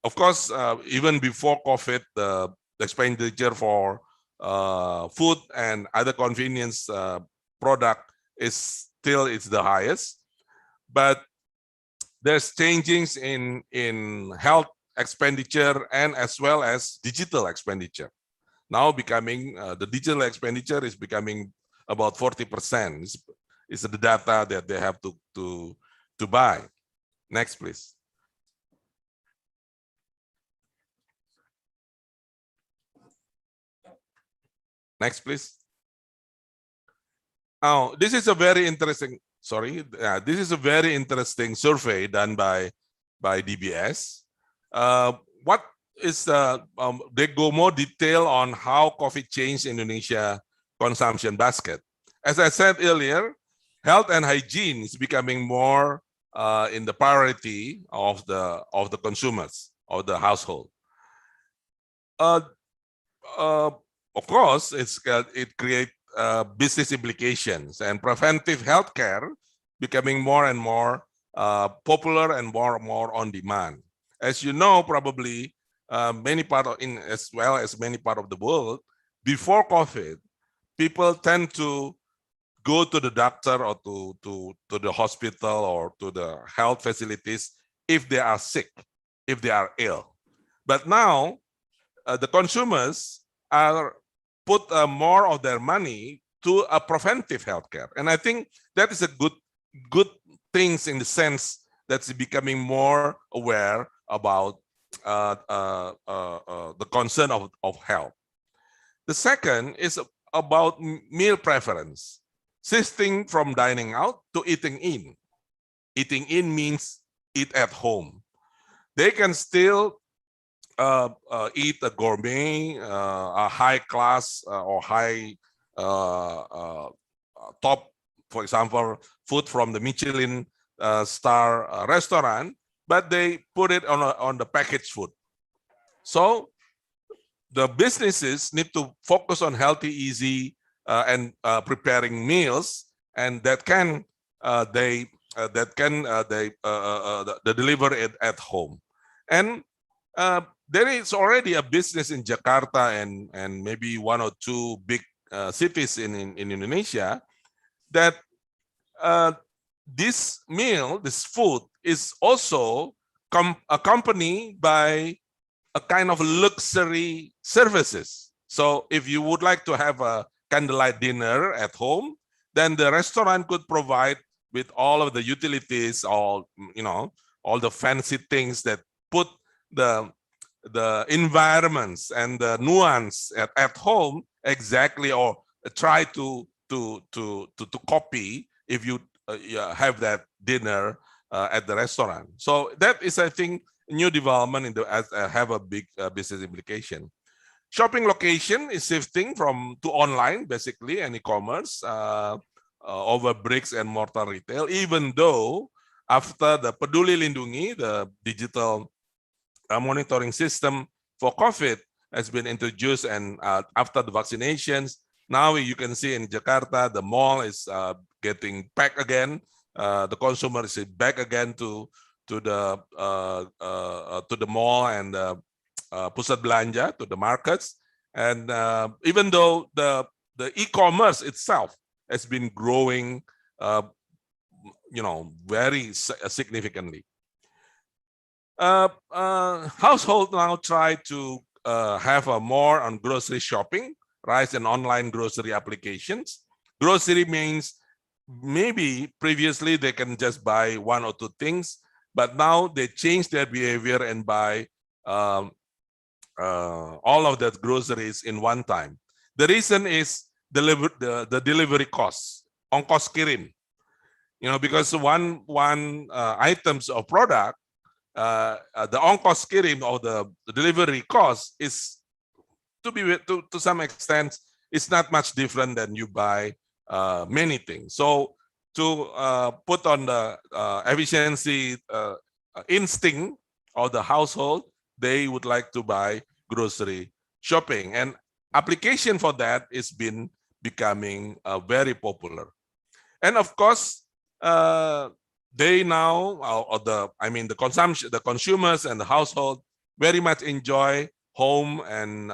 Of course, even before COVID, the expenditure for food and other convenience product is still the highest, but there's changes in health expenditure and as well as digital expenditure. Now becoming the digital expenditure is becoming about 40%. Is the data that they have to buy. Next, please. Next, please. Oh, this is a very interesting. This is a very interesting survey done by DBS. What is they go more detail on how COVID changed Indonesia consumption basket. As I said earlier, health and hygiene is becoming more in the priority of the consumers, of the household. Of course, it creates business implications, and preventive healthcare becoming more and more popular and more and more on demand. As you know, probably many part of as well as many part of the world, before COVID, people tend to go to the doctor or to the hospital or to the health facilities if they are sick, if they are ill. But now the consumers are put more of their money to a preventive healthcare, and I think that is a good things in the sense that's becoming more aware about the concern of health. The second is about meal preference, shifting from dining out to eating in. Eating in means eat at home. They can still eat a gourmet, a high class or high top, for example, food from the Michelin star restaurant, but they put it on the packaged food. So the businesses need to focus on healthy, easy, and preparing meals, and that can they deliver it at home. And there is already a business in Jakarta and maybe one or two big cities in Indonesia that this meal, this food, is also accompanied by a kind of luxury services. So if you would like to have a candlelight dinner at home, then the restaurant could provide with all of the utilities, all the fancy things that put the environments and the nuance at home exactly, or try to copy if you have that dinner at the restaurant. So that is, I think, new development have a big business implication. Shopping location is shifting to online, basically, and e-commerce over bricks and mortar retail, even though after the Peduli Lindungi, the digital monitoring system for COVID has been introduced, and after the vaccinations, now you can see in Jakarta, the mall is getting back again. The consumer is back again to the mall and pusat belanja, to the markets, and even though the e-commerce itself has been growing, very significantly. Household now try to have a more on grocery shopping, rise in online grocery applications. Grocery means maybe previously they can just buy one or two things, but now they change their behavior and buy all of that groceries in one time. The reason is the delivery costs, ongkos kirim. Because one items of product, the ongkos kirim or the delivery cost is to some extent, it's not much different than you buy many things. So to put on the efficiency instinct of the household, they would like to buy grocery shopping, and application for that is been becoming very popular. And of course, they now, the consumers and the household very much enjoy home and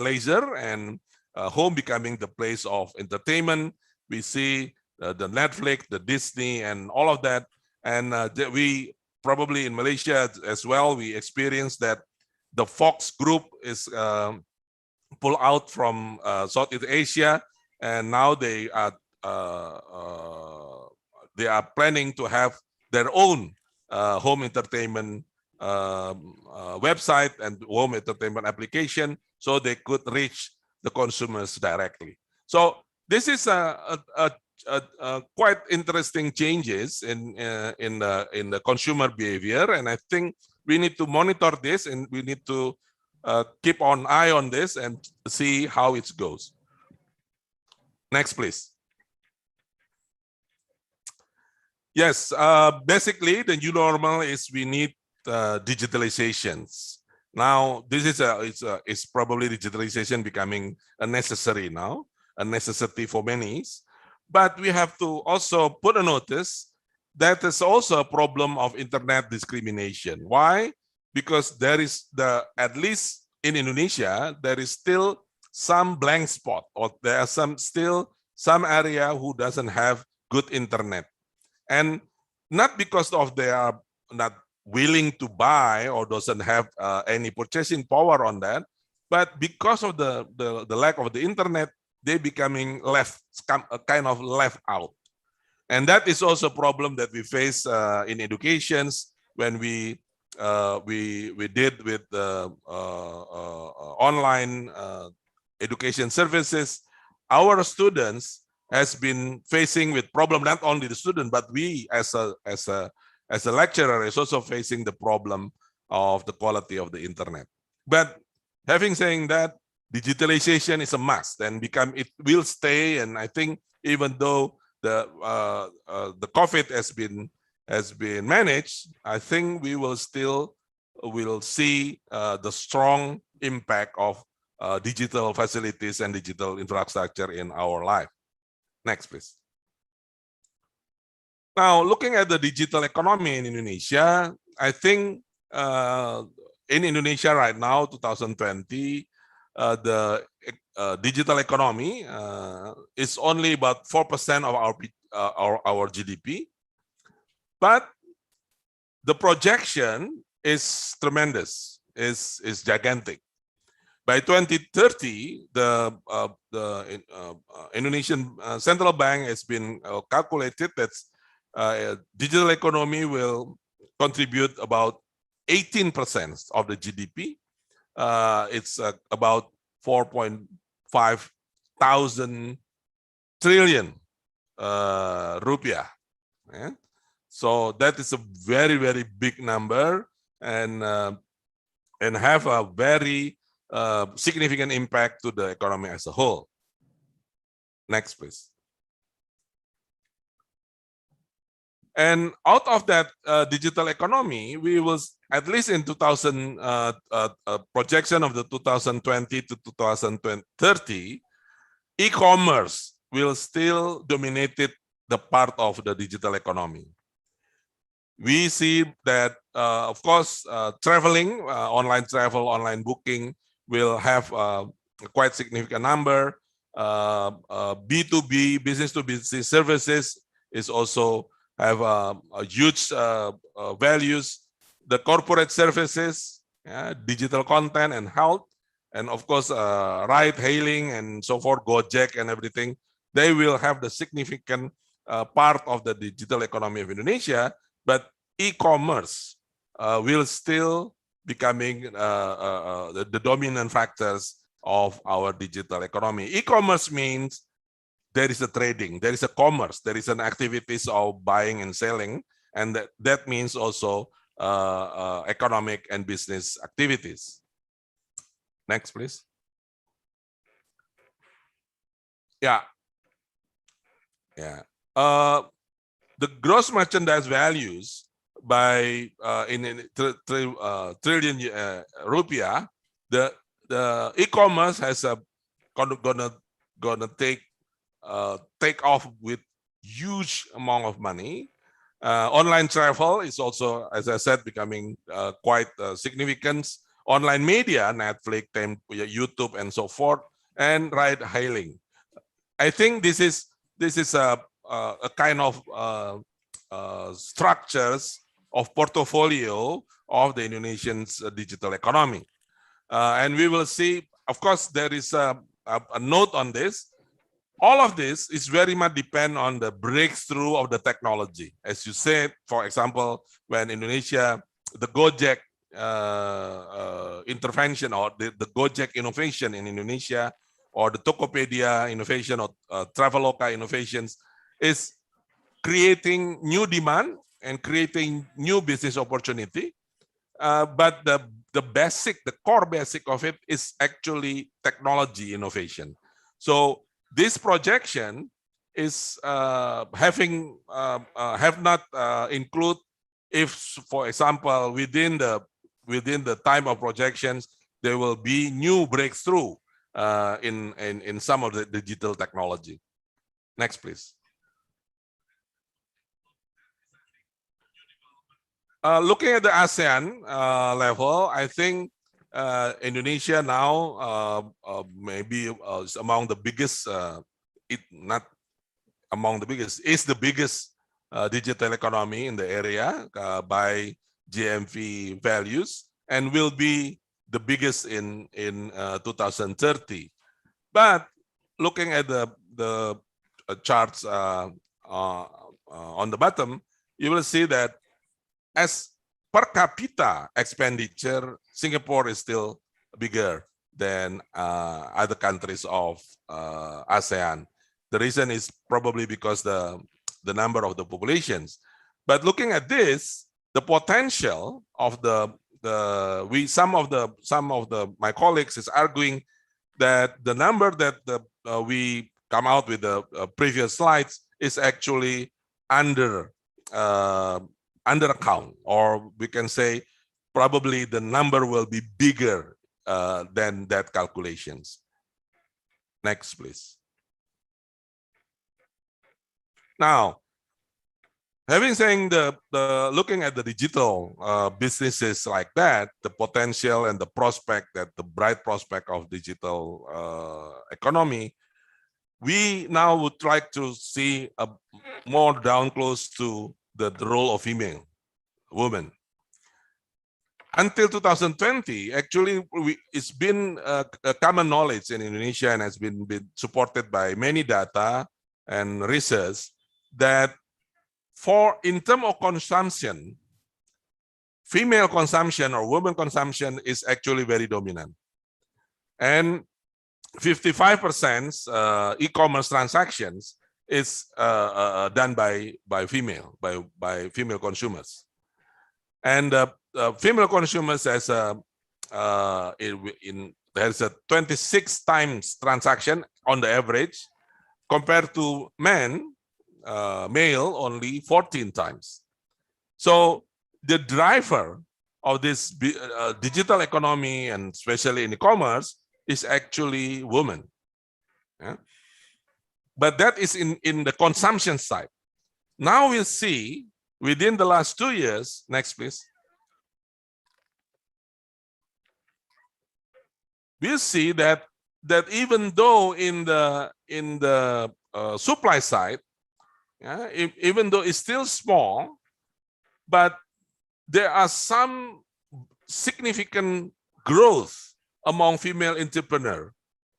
leisure, and home becoming the place of entertainment. We see the Netflix, the Disney, and all of that. And we probably in Malaysia as well, we experienced that the Fox Group is pulled out from Southeast Asia, and now they are planning to have their own home entertainment website and home entertainment application, so they could reach the consumers directly. So this is a quite interesting changes in the consumer behavior, and I think we need to monitor this, and we need to keep an eye on this and see how it goes. Next, please. Yes, basically the new normal is we need digitalizations. Now, this is it's probably digitalization becoming a necessary now, a necessity for many. But we have to also put a notice that is also a problem of internet discrimination. Why? Because there is at least in Indonesia, there is still some blank spot, or there are still some area who doesn't have good internet. And not because of they are not willing to buy or doesn't have any purchasing power on that, but because of the lack of the internet, they becoming kind of left out. And that is also a problem that we face in educations when we did with online education services. Our students has been facing with problem, not only the student, but we as a lecturer is also facing the problem of the quality of the internet. But having saying that, digitalization is a must and it will stay. And I think even though the COVID has been managed, I think we will see the strong impact of digital facilities and digital infrastructure in our life. Next, please. Now, looking at the digital economy in Indonesia, I think in Indonesia right now, 2020, the digital economy is only about 4% of our GDP, but the projection is tremendous, is gigantic. By 2030, the Indonesian Central Bank has been calculated that digital economy will contribute about 18% of the GDP. It's about 4.5 thousand trillion rupiah. Yeah? So that is a very, very big number and have a very significant impact to the economy as a whole. Next, please. And out of that digital economy, we will, at least in projection of the 2020 to 2030, e-commerce will still dominate the part of the digital economy. We see that, of course, traveling, online travel, online booking will have a quite significant number. B2B, business to business services is also have a huge values. The corporate services, digital content and health, and of course, ride hailing and so forth, Gojek and everything, they will have the significant part of the digital economy of Indonesia, but e-commerce will still becoming the dominant factors of our digital economy. E-commerce means there is a trading, there is a commerce, there is an activities of buying and selling, and that means also economic and business activities. Next, please. Yeah. The gross merchandise values by trillion rupiah, the e-commerce has gonna take off with huge amount of money. Online travel is also, as I said, becoming quite significant. Online media, Netflix, YouTube, and so forth, and ride hailing. I think this is a kind of structures of portfolio of the Indonesian's digital economy, and we will see. Of course, there is a note on this. All of this is very much depend on the breakthrough of the technology. As you said, for example, when Indonesia, the Gojek intervention or the Gojek innovation in Indonesia, or the Tokopedia innovation or Traveloka innovations is creating new demand and creating new business opportunity. But the core basic of it is actually technology innovation. So this projection is have not include if, for example, within the time of projections, there will be new breakthrough in some of the digital technology. Next, please. Looking at the ASEAN level, I think Indonesia now maybe is among the biggest, not among the biggest, is the biggest digital economy in the area by GMV values, and will be the biggest in 2030. But looking at the charts on the bottom, you will see that as per capita expenditure, Singapore is still bigger than other countries of ASEAN. The reason is probably because the number of the populations. But looking at this, the potential of some of my colleagues is arguing that the number that we come out with the previous slides is actually under account, or we can say probably the number will be bigger than that calculations. Next, please. Now, having saying looking at the digital businesses like that, the potential and the prospect, the bright prospect of digital economy, we now would like to see a more down close to the role of female women. Until 2020, actually, it's been a common knowledge in Indonesia and has been supported by many data and research that in terms of consumption, female consumption or women consumption is actually very dominant. And 55% e-commerce transactions is done by female consumers, and female consumers has there's a 26 times transaction on the average, compared to male only 14 times. So the driver of this digital economy, and especially in e-commerce, is actually women. Yeah? But that is in the consumption side. Now we'll see within the last 2 years, next please, we'll see that even though in the supply side, yeah, even though it's still small, but there are some significant growth among female entrepreneurs,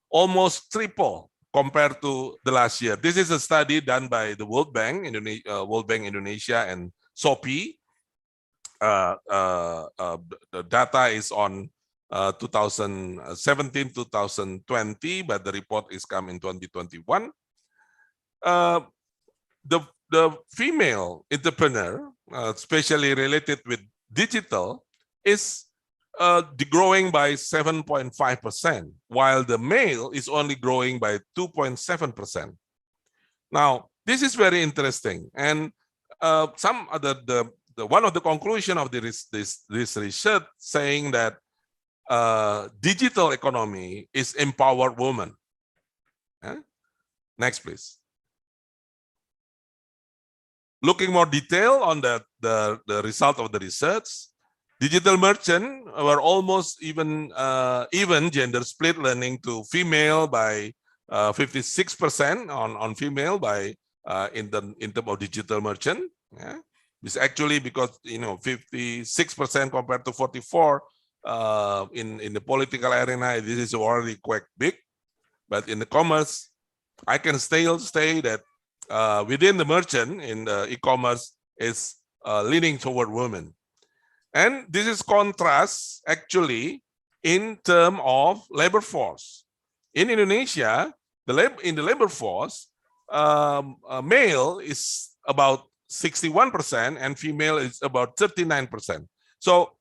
almost triple compared to the last year. This is a study done by the World Bank Indonesia and SOPI. The data is on 2017-2020, but the report is come in 2021. The female entrepreneur, especially related with digital, is growing by 7.5%, while the male is only growing by 2.7%. Now, this is very interesting, and one of the conclusion of this research saying that digital economy is empowered women. Next, please. Looking more detail on the result of the research, digital merchant were almost even gender split, learning to female by 56% on female by in terms of digital merchant. Yeah? It's actually because 56% compared to 44 in the political arena. This is already quite big, but in the commerce, I can still say that within the merchant in the e-commerce is leaning toward women. And this is contrast actually in terms of labor force. In Indonesia, in the labor force, male is about 61% and female is about 39%. So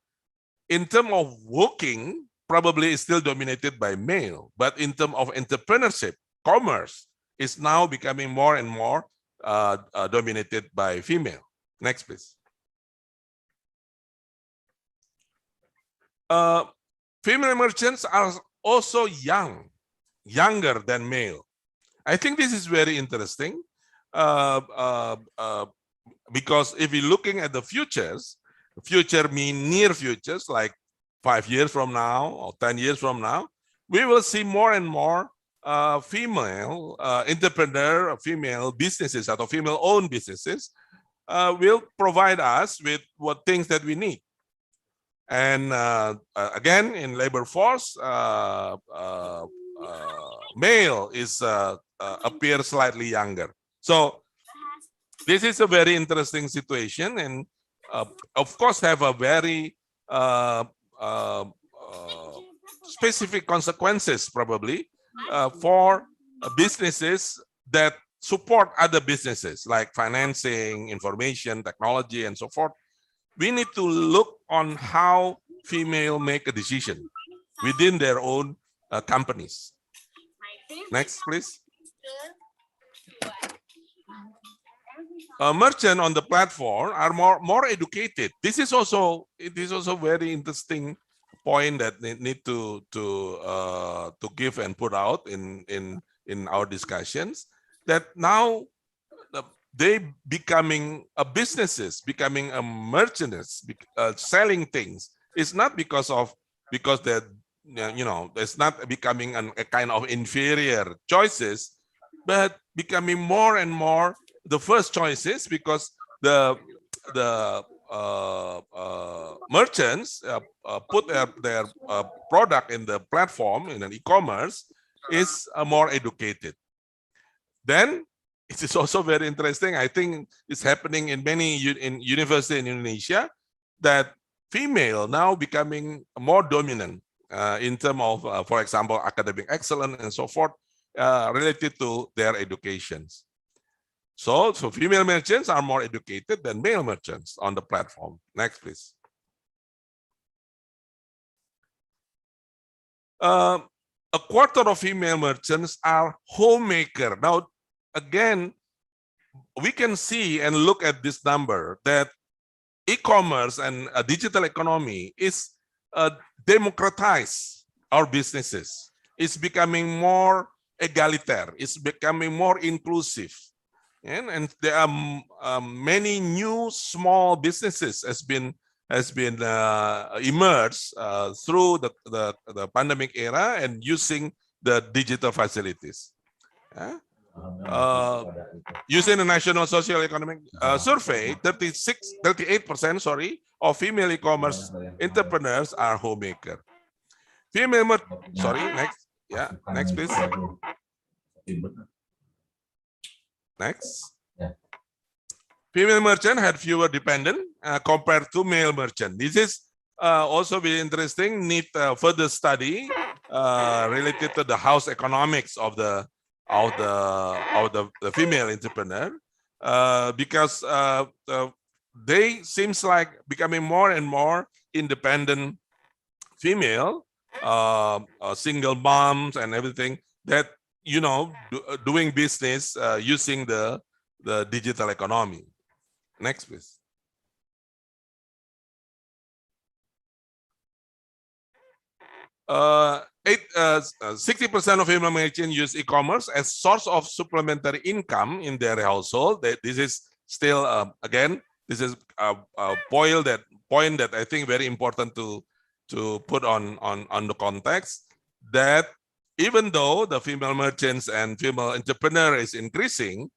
in terms of working, probably is still dominated by male, but in terms of entrepreneurship, commerce, is now becoming more and more dominated by female. Next, please. Female merchants are also younger than male. I think this is very interesting because if you're looking at the futures, future mean near futures, like 5 years from now or 10 years from now, we will see more and more female entrepreneur, female businesses or female-owned businesses will provide us with what things that we need. And again, in labor force, male is appears slightly younger. So this is a very interesting situation, and of course have a very specific consequences probably for businesses that support other businesses like financing, information, technology, and so forth. We need to look on how female make a decision within their own companies. Next, please. Merchants on the platform are more educated. This is also very interesting point that they need to give and put out in our discussions, that now they becoming a businesses, becoming a merchants, selling things. It's not because they're, you know, it's not becoming a kind of inferior choices, but becoming more and more the first choices, because the merchants put their product in the platform in an e-commerce is more educated. Then it is also very interesting. I think it's happening in many universities in Indonesia that female now becoming more dominant in terms of, for example, academic excellence and so forth, related to their educations. So female merchants are more educated than male merchants on the platform. Next, please. A quarter of female merchants are homemaker. Now, again, we can see and look at this number that e-commerce and a digital economy is democratize our businesses. It's becoming more egalitaire. It's becoming more inclusive. And there are many new small businesses has been emerged through the pandemic era and using the digital facilities. Using the National Social Economic Survey, 38% of female e-commerce entrepreneurs are homemaker. Next, yeah, next please. Next. Female merchant had fewer dependent compared to male merchant. This is also very interesting. Need further study related to the house economics of the female entrepreneur, because they seems like becoming more and more independent female, single moms and everything, that, you know, doing business using the digital economy. Next, please. 60% of female merchants use e-commerce as source of supplementary income in their household. This is still, again, this is a point that I think very important to put on the context, that even though the female merchants and female entrepreneur is increasing,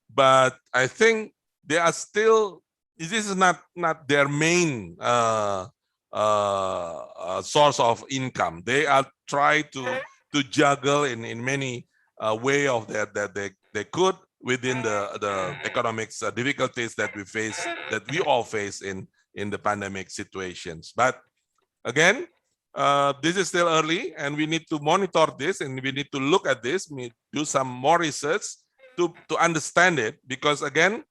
but I think they are still, this is not their main source of income. They are trying to juggle in many way of that they could within the economics difficulties that we all face in the pandemic situations. But again, this is still early, and we need to monitor this, and we need to look at this, do some more research to understand it, because again,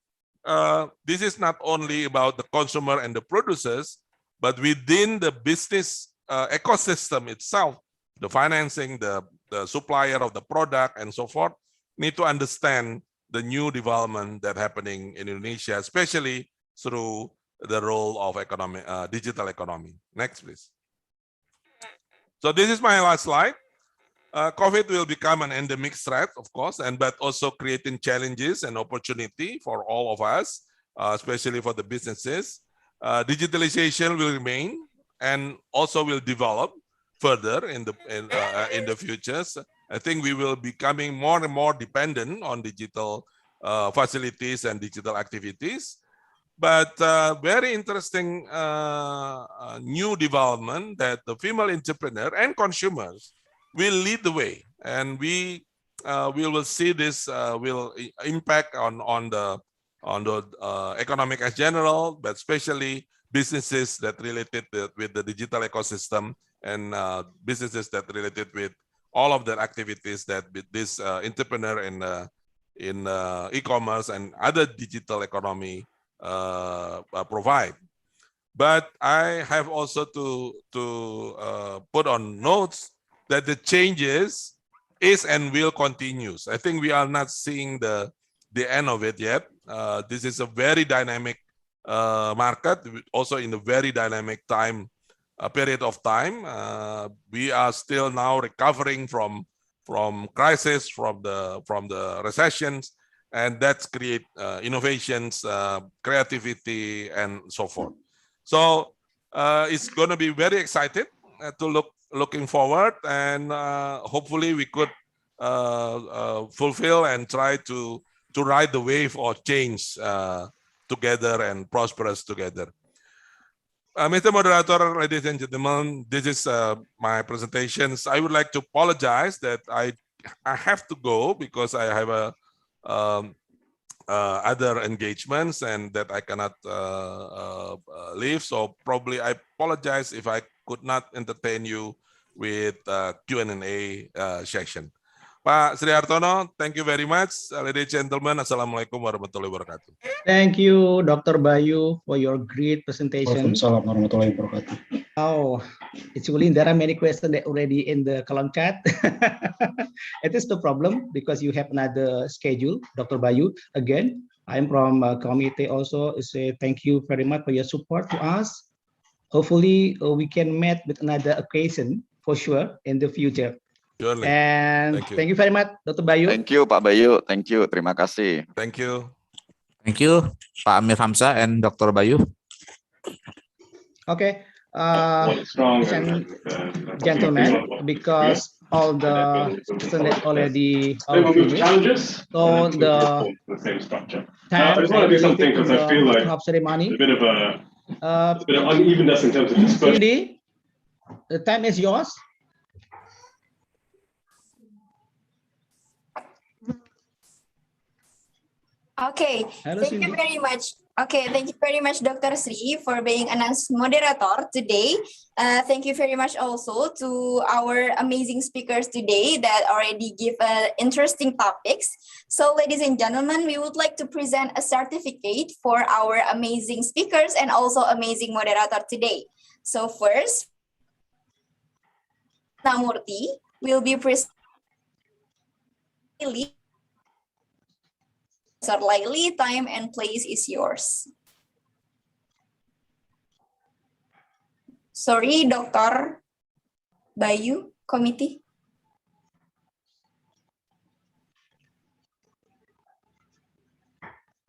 this is not only about the consumer and the producers, but within the business ecosystem itself, the financing, the supplier of the product and so forth, need to understand the new development that happening in Indonesia, especially through the role of digital economy. Next, please. So this is my last slide. COVID will become an endemic threat, of course, but also creating challenges and opportunity for all of us, especially for the businesses. Digitalization will remain and also will develop further in the futures. I think we will be becoming more and more dependent on digital facilities and digital activities. But very interesting new development that the female entrepreneur and consumers will lead the way, and we will see this will impact on the economic as general, but especially businesses that related with the digital ecosystem and businesses that related with all of the activities that this entrepreneur in e-commerce and other digital economy provide. But I have also to put on notes that the changes is and will continues. I think we are not seeing the end of it yet. This is a very dynamic market, also in a very dynamic period of time. We are still now recovering from crisis, from the recessions, and that's create innovations, creativity, and so forth. So it's going to be very excited to looking forward, and hopefully we could fulfill and try to ride the wave of change together and prosperous together. Mr. Moderator, ladies and gentlemen, this is my presentations. I would like to apologize that I have to go because I have other engagements and that I cannot leave. So probably I apologize if I could not entertain you with Q&A session. Pak Sri Hartono, thank you very much. Ladies and gentlemen, Assalamualaikum warahmatullahi wabarakatuh. Thank you, Dr. Bayu, for your great presentation. Waalaikumsalam warahmatullahi wabarakatuh. Oh, actually, there are many questions that already in the column chat. It is the problem because you have another schedule, Dr. Bayu. Again, I'm from committee also. Say thank you very much for your support to us. Hopefully, we can meet with another occasion for sure in the future. Surely. And thank you very much, Dr. Bayu. Thank you, Pak Bayu. Thank you. Terima kasih. Thank you. Thank you, Pak Amir Hamzah and Dr. Bayu. Okay, ladies and gentlemen, because all the students already finished, so the time ceremony. A bit of unevenness in terms of dispersion. Cindy, the time is yours. Okay, Hello, thank you very much. Okay, thank you very much, Dr. Sri, for being an moderator today. Thank you very much also to our amazing speakers today that already give interesting topics. So, ladies and gentlemen, we would like to present a certificate for our amazing speakers and also amazing moderator today. So first, Namurti will be presenting. Sir Laili, time and place is yours. Sorry, Dr. Bayu, committee.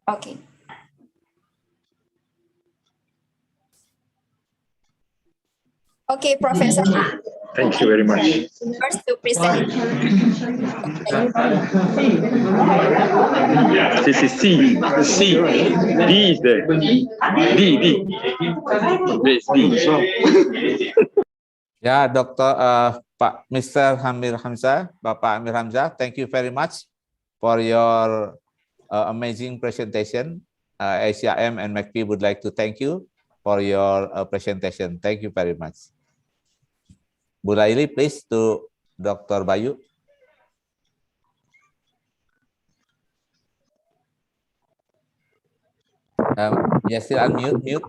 Okay. Okay, Professor. Thank you very much. First to present. This is C. D is there. D. There's D. Ya, Dr. Pak Mr. Amir Hamzah, Bapak Amir Hamzah, thank you very much for your amazing presentation. AACIM and MACFEA would like to thank you for your presentation. Thank you very much. Bu Laili, please, to Dr. Bayu. Yes, still unmute.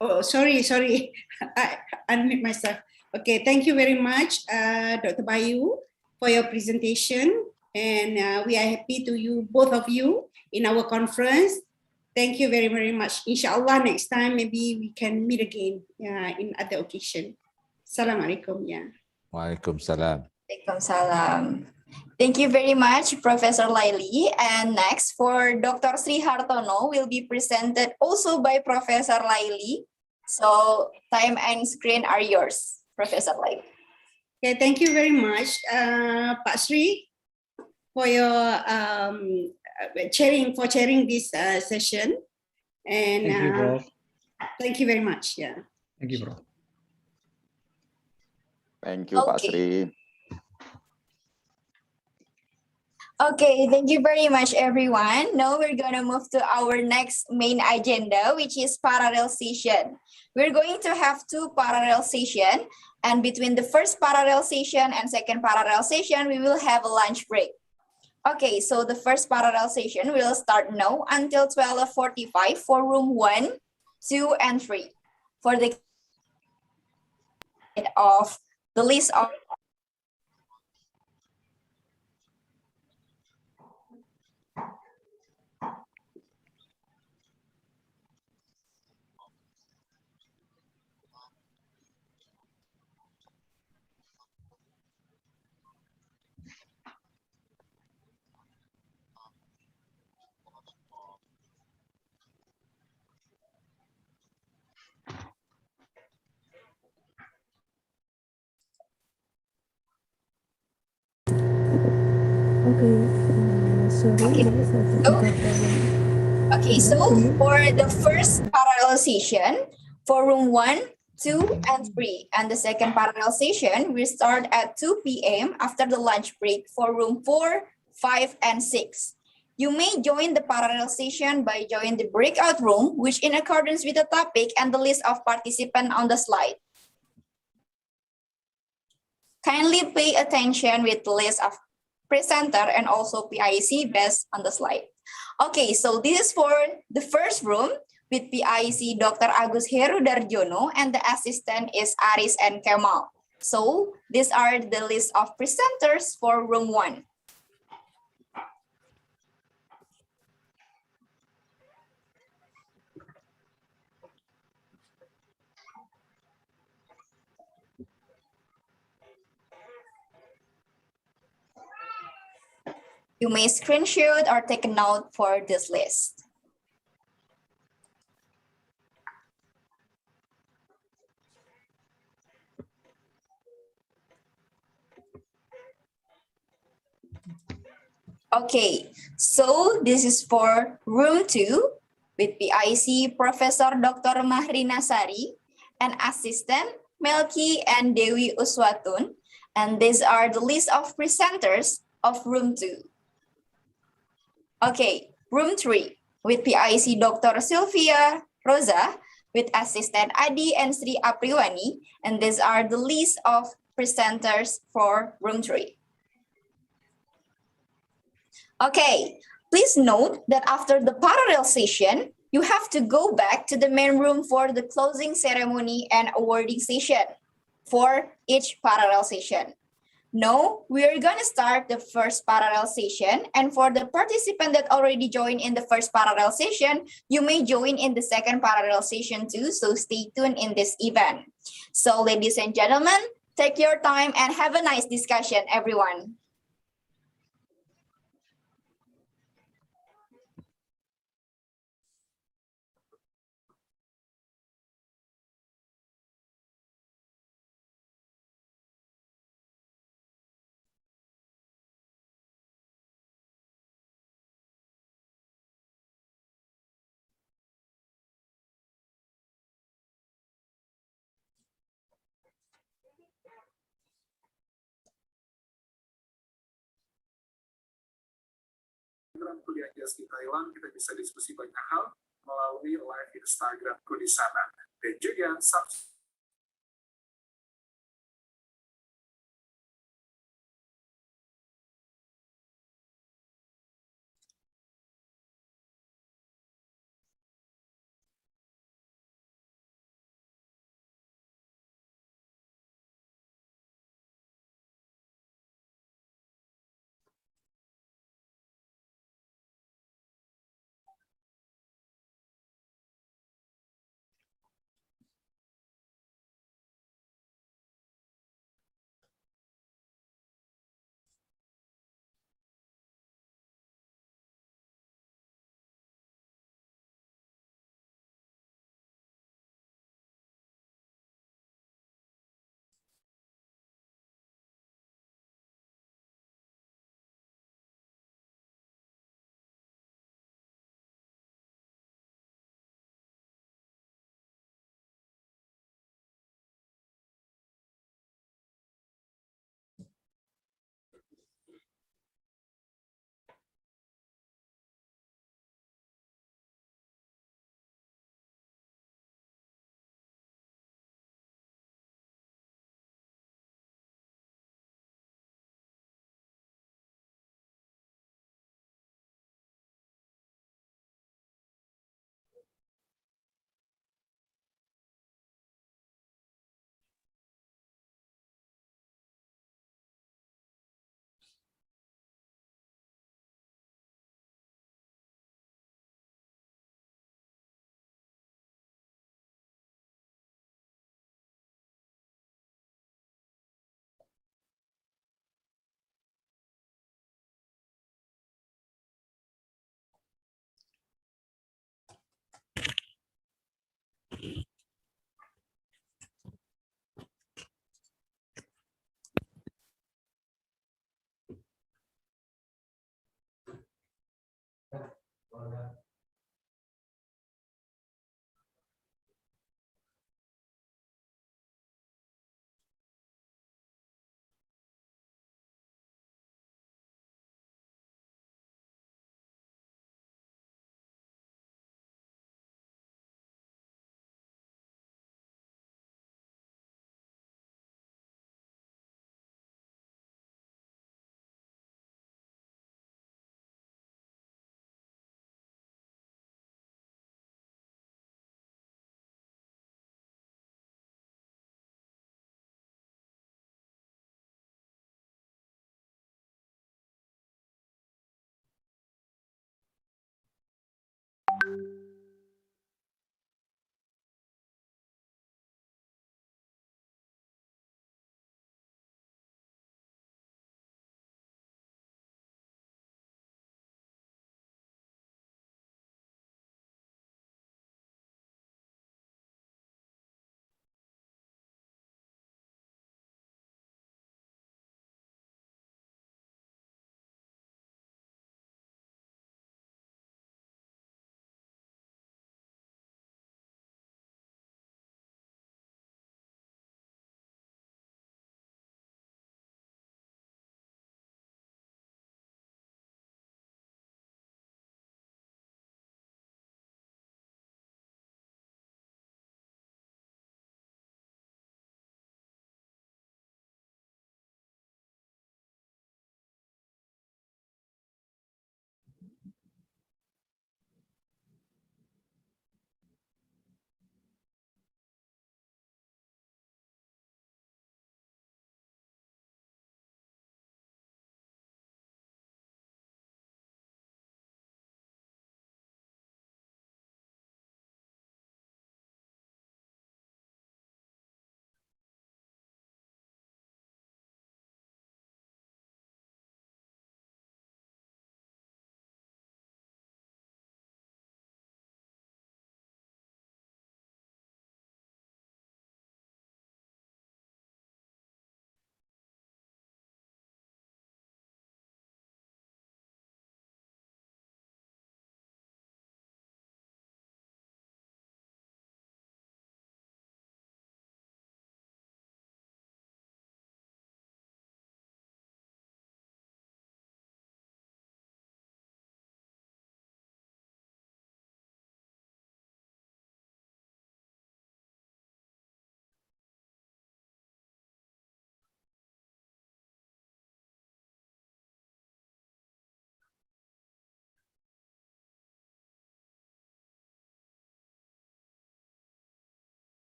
Oh, sorry. I unmute myself. Okay, thank you very much, Dr. Bayu, for your presentation. And we are happy to you, both of you, in our conference. Thank you very, very much. Inshallah, next time, maybe we can meet again in other occasion. Assalamualaikum. Yeah. Waalaikumsalam. Waalaikumsalam. Thank you very much, Professor Laili. And next, for Dr. Sri Hartono, will be presented also by Professor Laili. So time and screen are yours, Professor Laili. Okay, thank you very much, Pak Sri, for your sharing this session. And Thank you, bro. thank you very much. Yeah. Thank you, bro. Thank you, Pak Sri. Okay, thank you very much, everyone. Now we're going to move to our next main agenda, which is parallel session. We're going to have two parallel sessions, and between the first parallel session and second parallel session, we will have a lunch break. Okay, so the first parallel session will start now until 12:45 for room 1, 2, and 3. For the list of So for the first parallel session, for room 1, 2, and 3, and the second parallel session, we start at 2 p.m. after the lunch break for room 4, 5, and 6. You may join the parallel session by joining the breakout room, which in accordance with the topic and the list of participants on the slide. Kindly pay attention with the list of presenter and also PIC based on the slide. Okay, so this is for the first room with PIC Dr. Agus Heru Darjono and the assistant is Aris and Kemal. So these are the list of presenters for room 1. You may screenshot or take a note for this list. Okay, so this is for room 2 with PIC Professor Dr. Mahri Nasari and assistant Melki and Dewi Uswatun. And these are the list of presenters of room 2. Okay, room 3 with PIC Dr. Sylvia Rosa with assistant Adi and Sri Apriwani. And these are the list of presenters for room 3. Okay, please note that after the parallel session, you have to go back to the main room for the closing ceremony and awarding session for each parallel session. Now, we are going to start the first parallel session, and for the participant that already joined in the first parallel session, you may join in the second parallel session too, so stay tuned in this event. So ladies and gentlemen, take your time and have a nice discussion, everyone. Kuliah di Thailand, kita bisa diskusi banyak hal melalui live Instagramku di sana. Dan juga subscribe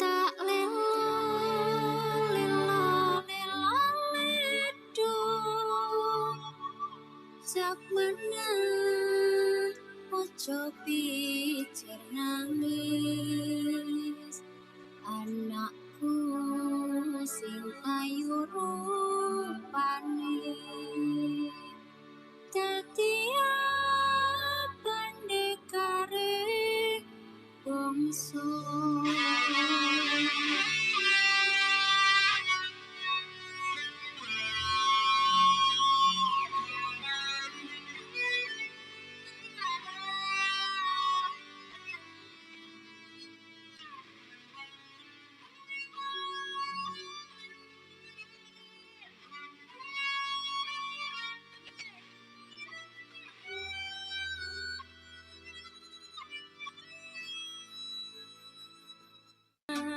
Tak lelo, lelo, lelo, ledo. Sak menang, ojo pijer nangis. Anakku sing ayu rupane. Dadi pandekare bangsa.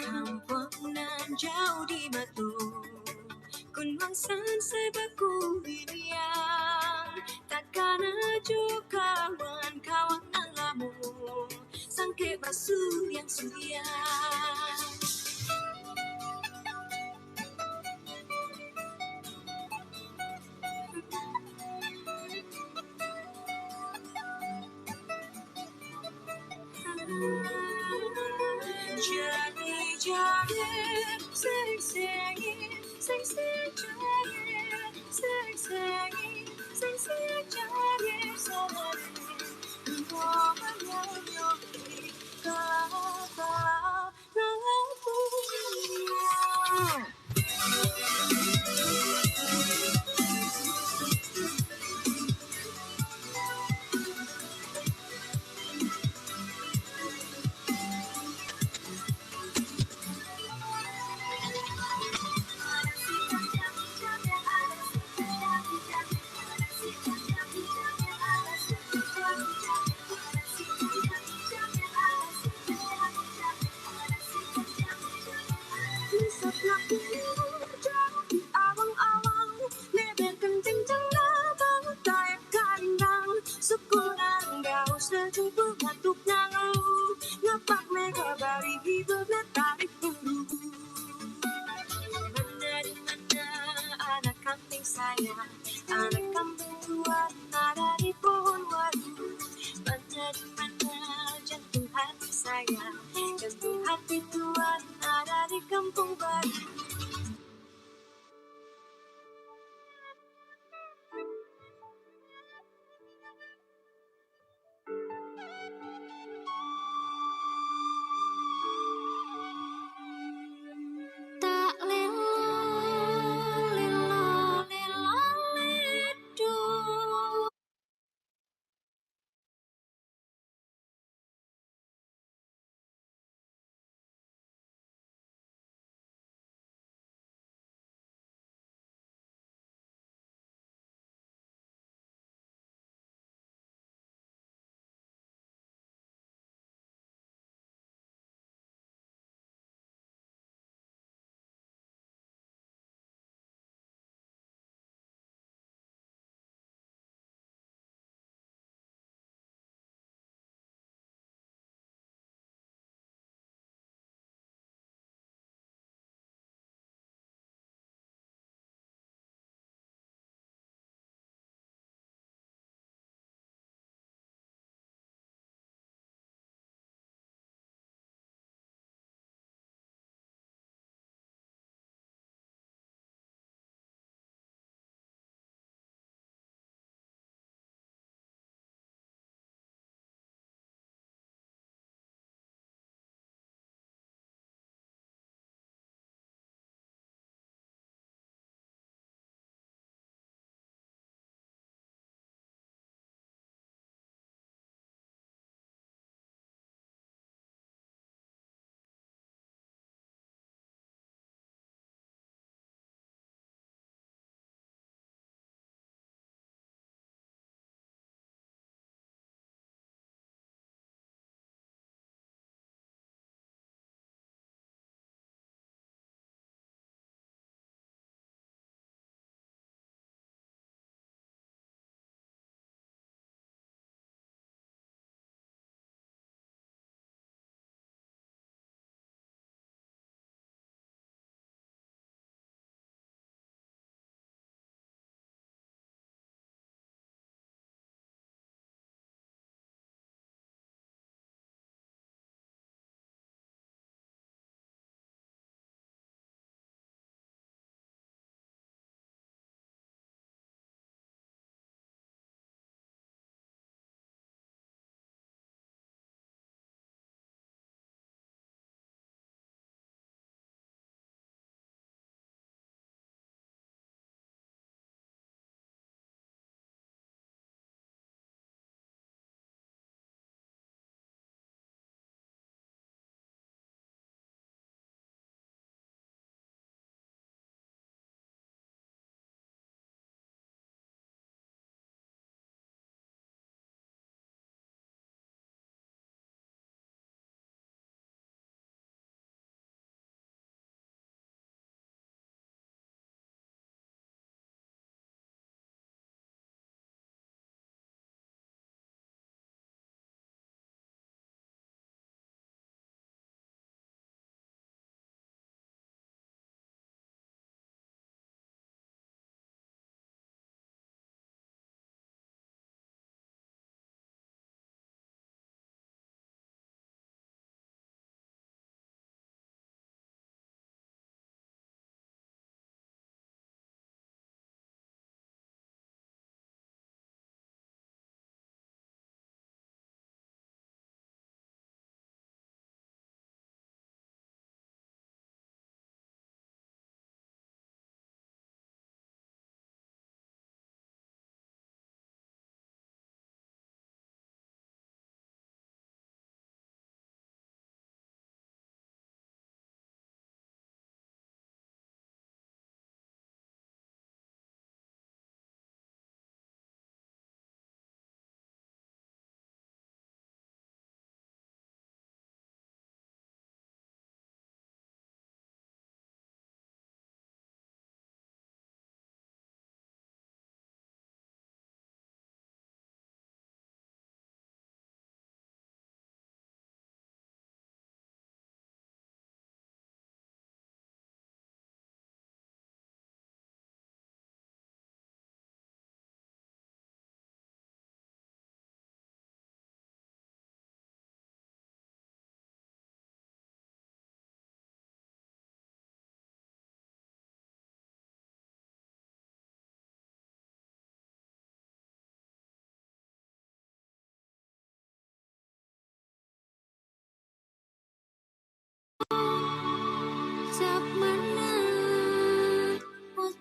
Kampung nan jauh di batu, gunung san sebaku biliang, takkan juga kawan-kawan alamu, sangke basuh yang suyang. Jadi, sing-singin, sing-sing-jari, sing-singin, sing-sing-jari, somari, engkau menyanyi, kala-kala, saya, anak kampung tua ada di pohon waru. Mana di mana jantung hati saya, jantung hati tua ada di kampung baru.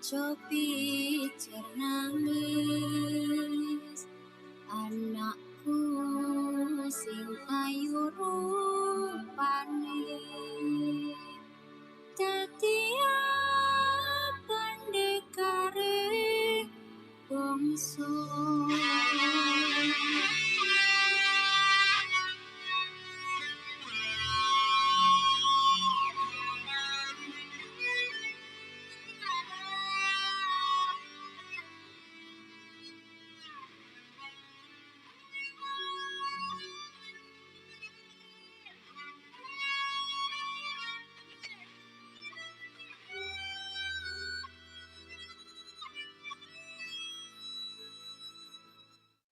Ojo pijer nangis, anakku sing ayu rupane. Dadi